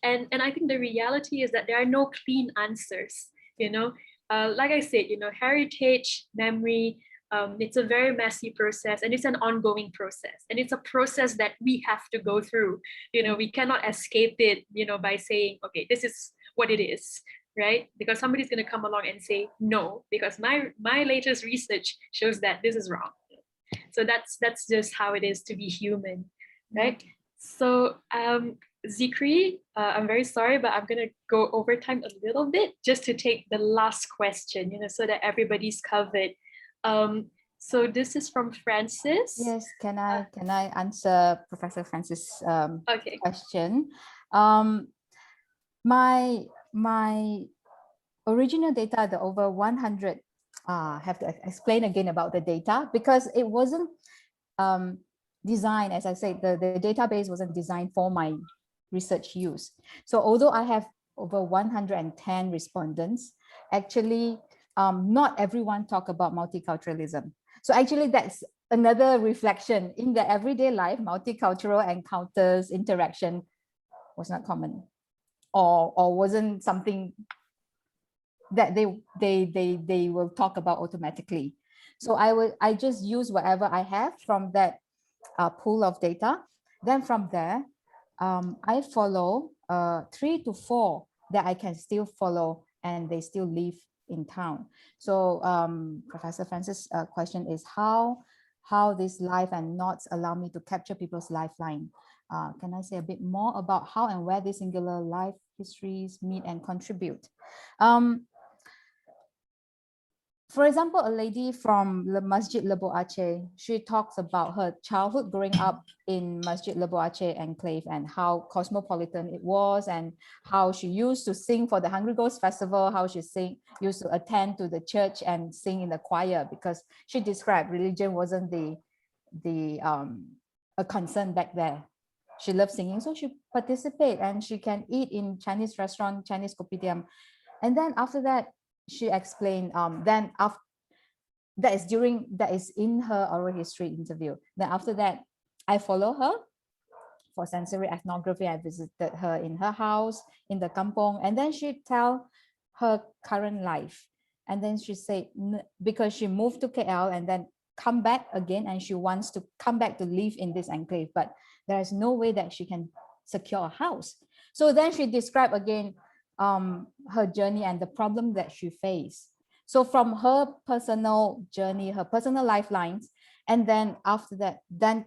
and I think the reality is that there are no clean answers, like I said, heritage, memory, it's a very messy process, and it's an ongoing process, and it's a process that we have to go through. We cannot escape it, by saying, okay, this is what it is, right? Because somebody's going to come along and say no, because my latest research shows that this is wrong. So that's just how it is to be human, right? So Zikri, I'm very sorry, but I'm going to go over time a little bit just to take the last question, so that everybody's covered. So this is from Francis. Yes, can I answer Professor Francis' Okay. question? My original data, the over 100, have to explain again about the data because it wasn't designed, as I said, the database wasn't designed for my research use. So although I have over 110 respondents, actually not everyone talk about multiculturalism. So actually that's another reflection in the everyday life, multicultural encounters, interaction was not common or wasn't something that they will talk about automatically. So I just use whatever I have from that pool of data. Then from there, I follow 3 to 4 that I can still follow and they still live in town. So Professor Francis' question is how this life and knots allow me to capture people's lifeline. Can I say a bit more about how and where these singular life histories meet and contribute? For example, a lady from the Masjid Lebo Aceh, she talks about her childhood growing up in Masjid Lebo Aceh enclave and how cosmopolitan it was and how she used to sing for the Hungry Ghost Festival, how she used to attend to the church and sing in the choir because she described religion wasn't the a concern back there. She loves singing, so she participate and she can eat in Chinese restaurant, Chinese kopitiam. And then after that, she explained, then after that is in her oral history interview. Then after that, I follow her for sensory ethnography. I visited her in her house, in the kampong, and then she tell her current life. And then she said, because she moved to KL and then come back again, and she wants to come back to live in this enclave, but there is no way that she can secure a house. So then she described again her journey and the problem that she faced. So from her personal journey, her personal lifelines, and then after that, then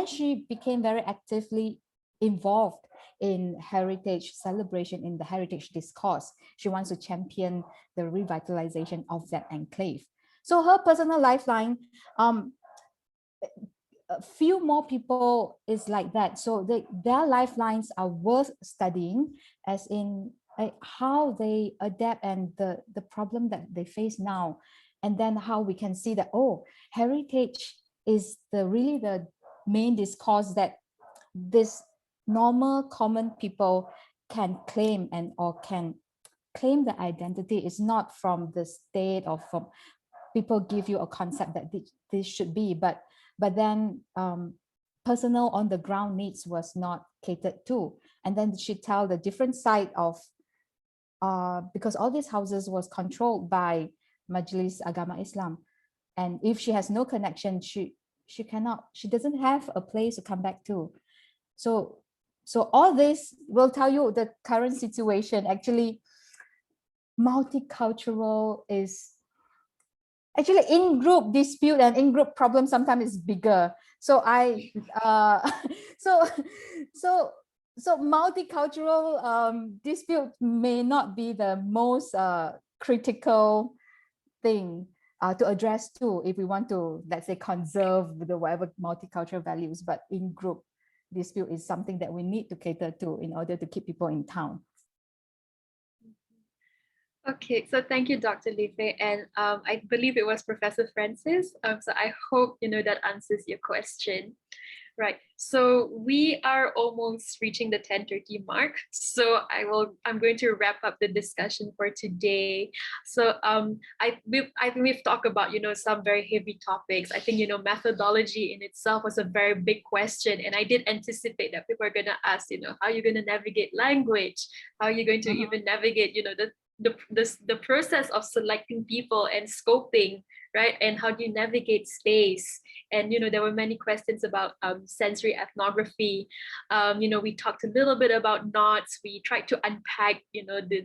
she became very actively involved in heritage celebration, in the heritage discourse. She wants to champion the revitalization of that enclave. So her personal lifeline, a few more people is like that. So their lifelines are worth studying, as in how they adapt and the problem that they face now. And then how we can see that, oh, heritage is really the main discourse that this normal common people can claim or can claim the identity. Is not from the state or from people give you a concept that this should be, but then personal on the ground needs was not catered to. And then she tell the different side of because all these houses was controlled by Majlis Agama Islam, and if she has no connection, she doesn't have a place to come back to. So all this will tell you the current situation. Actually, multicultural is actually in-group dispute and in-group problem sometimes is bigger. So so multicultural dispute may not be the most critical thing to address too, if we want to, let's say, conserve the whatever multicultural values, but in-group dispute is something that we need to cater to in order to keep people in town. Okay, so thank you, Dr. Li Fei, and I believe it was Professor Francis. So I hope that answers your question. Right. So we are almost reaching the 10:30 mark. So I'm going to wrap up the discussion for today. So we've talked about some very heavy topics. I think methodology in itself was a very big question, and I did anticipate that people are going to ask how are you going to navigate language, how are you going to even navigate the process of selecting people and scoping, right? And how do you navigate space? And there were many questions about sensory ethnography. We talked a little bit about knots. We tried to unpack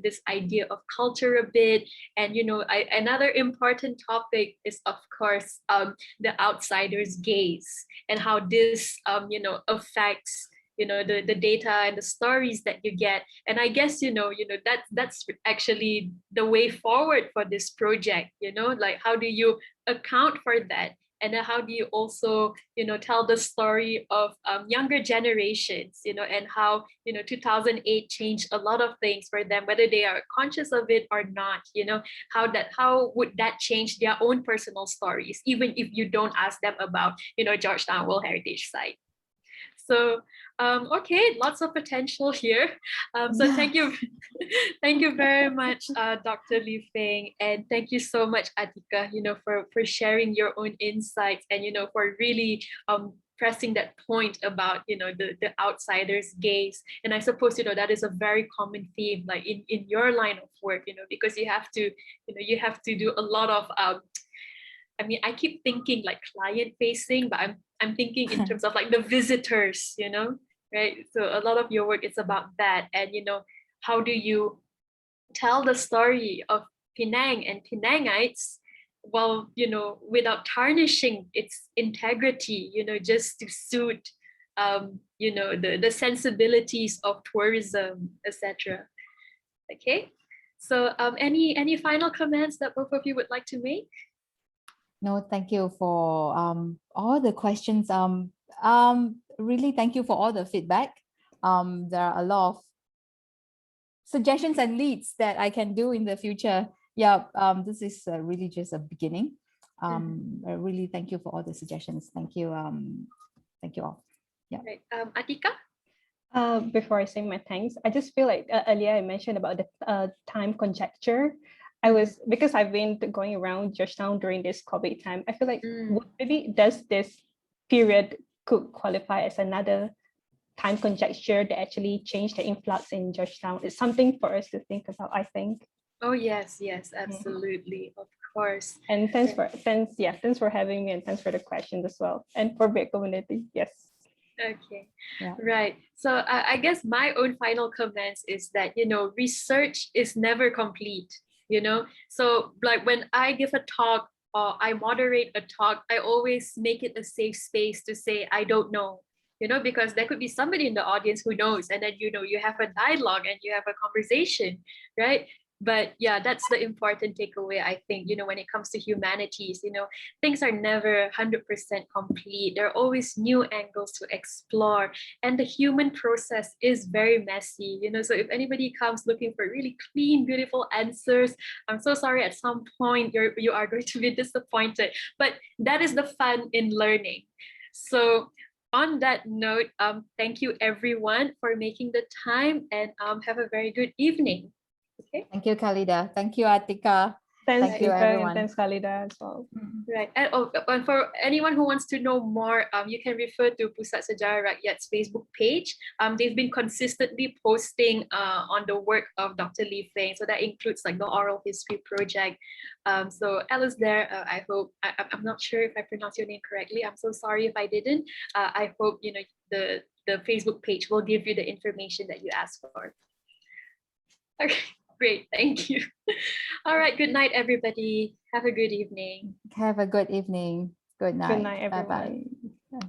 this idea of culture a bit. And another important topic is, of course, the outsider's gaze and how this affects the data and the stories that you get. And I guess that's actually the way forward for this project. Like, how do you account for that? And then how do you also tell the story of younger generations, and how 2008 changed a lot of things for them, whether they are conscious of it or not. How would that change their own personal stories, even if you don't ask them about Georgetown World Heritage Site. So okay, lots of potential here. So thank you very much, Dr. Li Fei, and thank you so much, Atika, for sharing your own insights and for really pressing that point about the outsider's gaze. And I suppose that is a very common theme, like in your line of work, because you have to do a lot of I keep thinking like client facing, but I'm thinking in terms of like the visitors, right? So a lot of your work is about that. And how do you tell the story of Penang and Penangites while without tarnishing its integrity, just to suit the sensibilities of tourism, etc. Okay, so any final comments that both of you would like to make? No, thank you for all the questions. Really, thank you for all the feedback. There are a lot of suggestions and leads that I can do in the future. Yeah, this is really just a beginning. I really thank you for all the suggestions. Thank you. Thank you all. Yeah. Right. Atika? Before I say my thanks, I just feel like earlier I mentioned about the time conjecture. I was, because I've been going around Georgetown during this COVID time, I feel like maybe does this period could qualify as another time conjecture that actually changed the influx in Georgetown. It's something for us to think about, I think. Oh yes, absolutely, of course. And thanks for having me, and thanks for the questions as well, and for the community. Yes. Okay, Yeah. right. So I guess my own final comments is that, research is never complete, So like when I give a talk or I moderate a talk, I always make it a safe space to say, I don't know, because there could be somebody in the audience who knows, and then, you have a dialogue and you have a conversation, right? But yeah, that's the important takeaway, I think, when it comes to humanities, things are never 100% complete. There are always new angles to explore. And the human process is very messy, so if anybody comes looking for really clean, beautiful answers, I'm so sorry, at some point you are going to be disappointed. But that is the fun in learning. So on that note, thank you everyone for making the time, and have a very good evening. Okay. Thank you, Khalida. Thank you, Atika. Thanks, Thank you, Tika, everyone. and thanks, Khalida, as well. Right. And for anyone who wants to know more, you can refer to Pusat Sejarah Rakyat's Facebook page. They've been consistently posting on the work of Dr. Lee Feng. So that includes like the oral history project. So Alice there, I hope, I'm not sure if I pronounced your name correctly. I'm so sorry if I didn't. I hope, the Facebook page will give you the information that you asked for. Okay. Great, thank you. All right, good night, everybody. Have a good evening. Have a good evening. Good night. Good night, everyone. Bye-bye.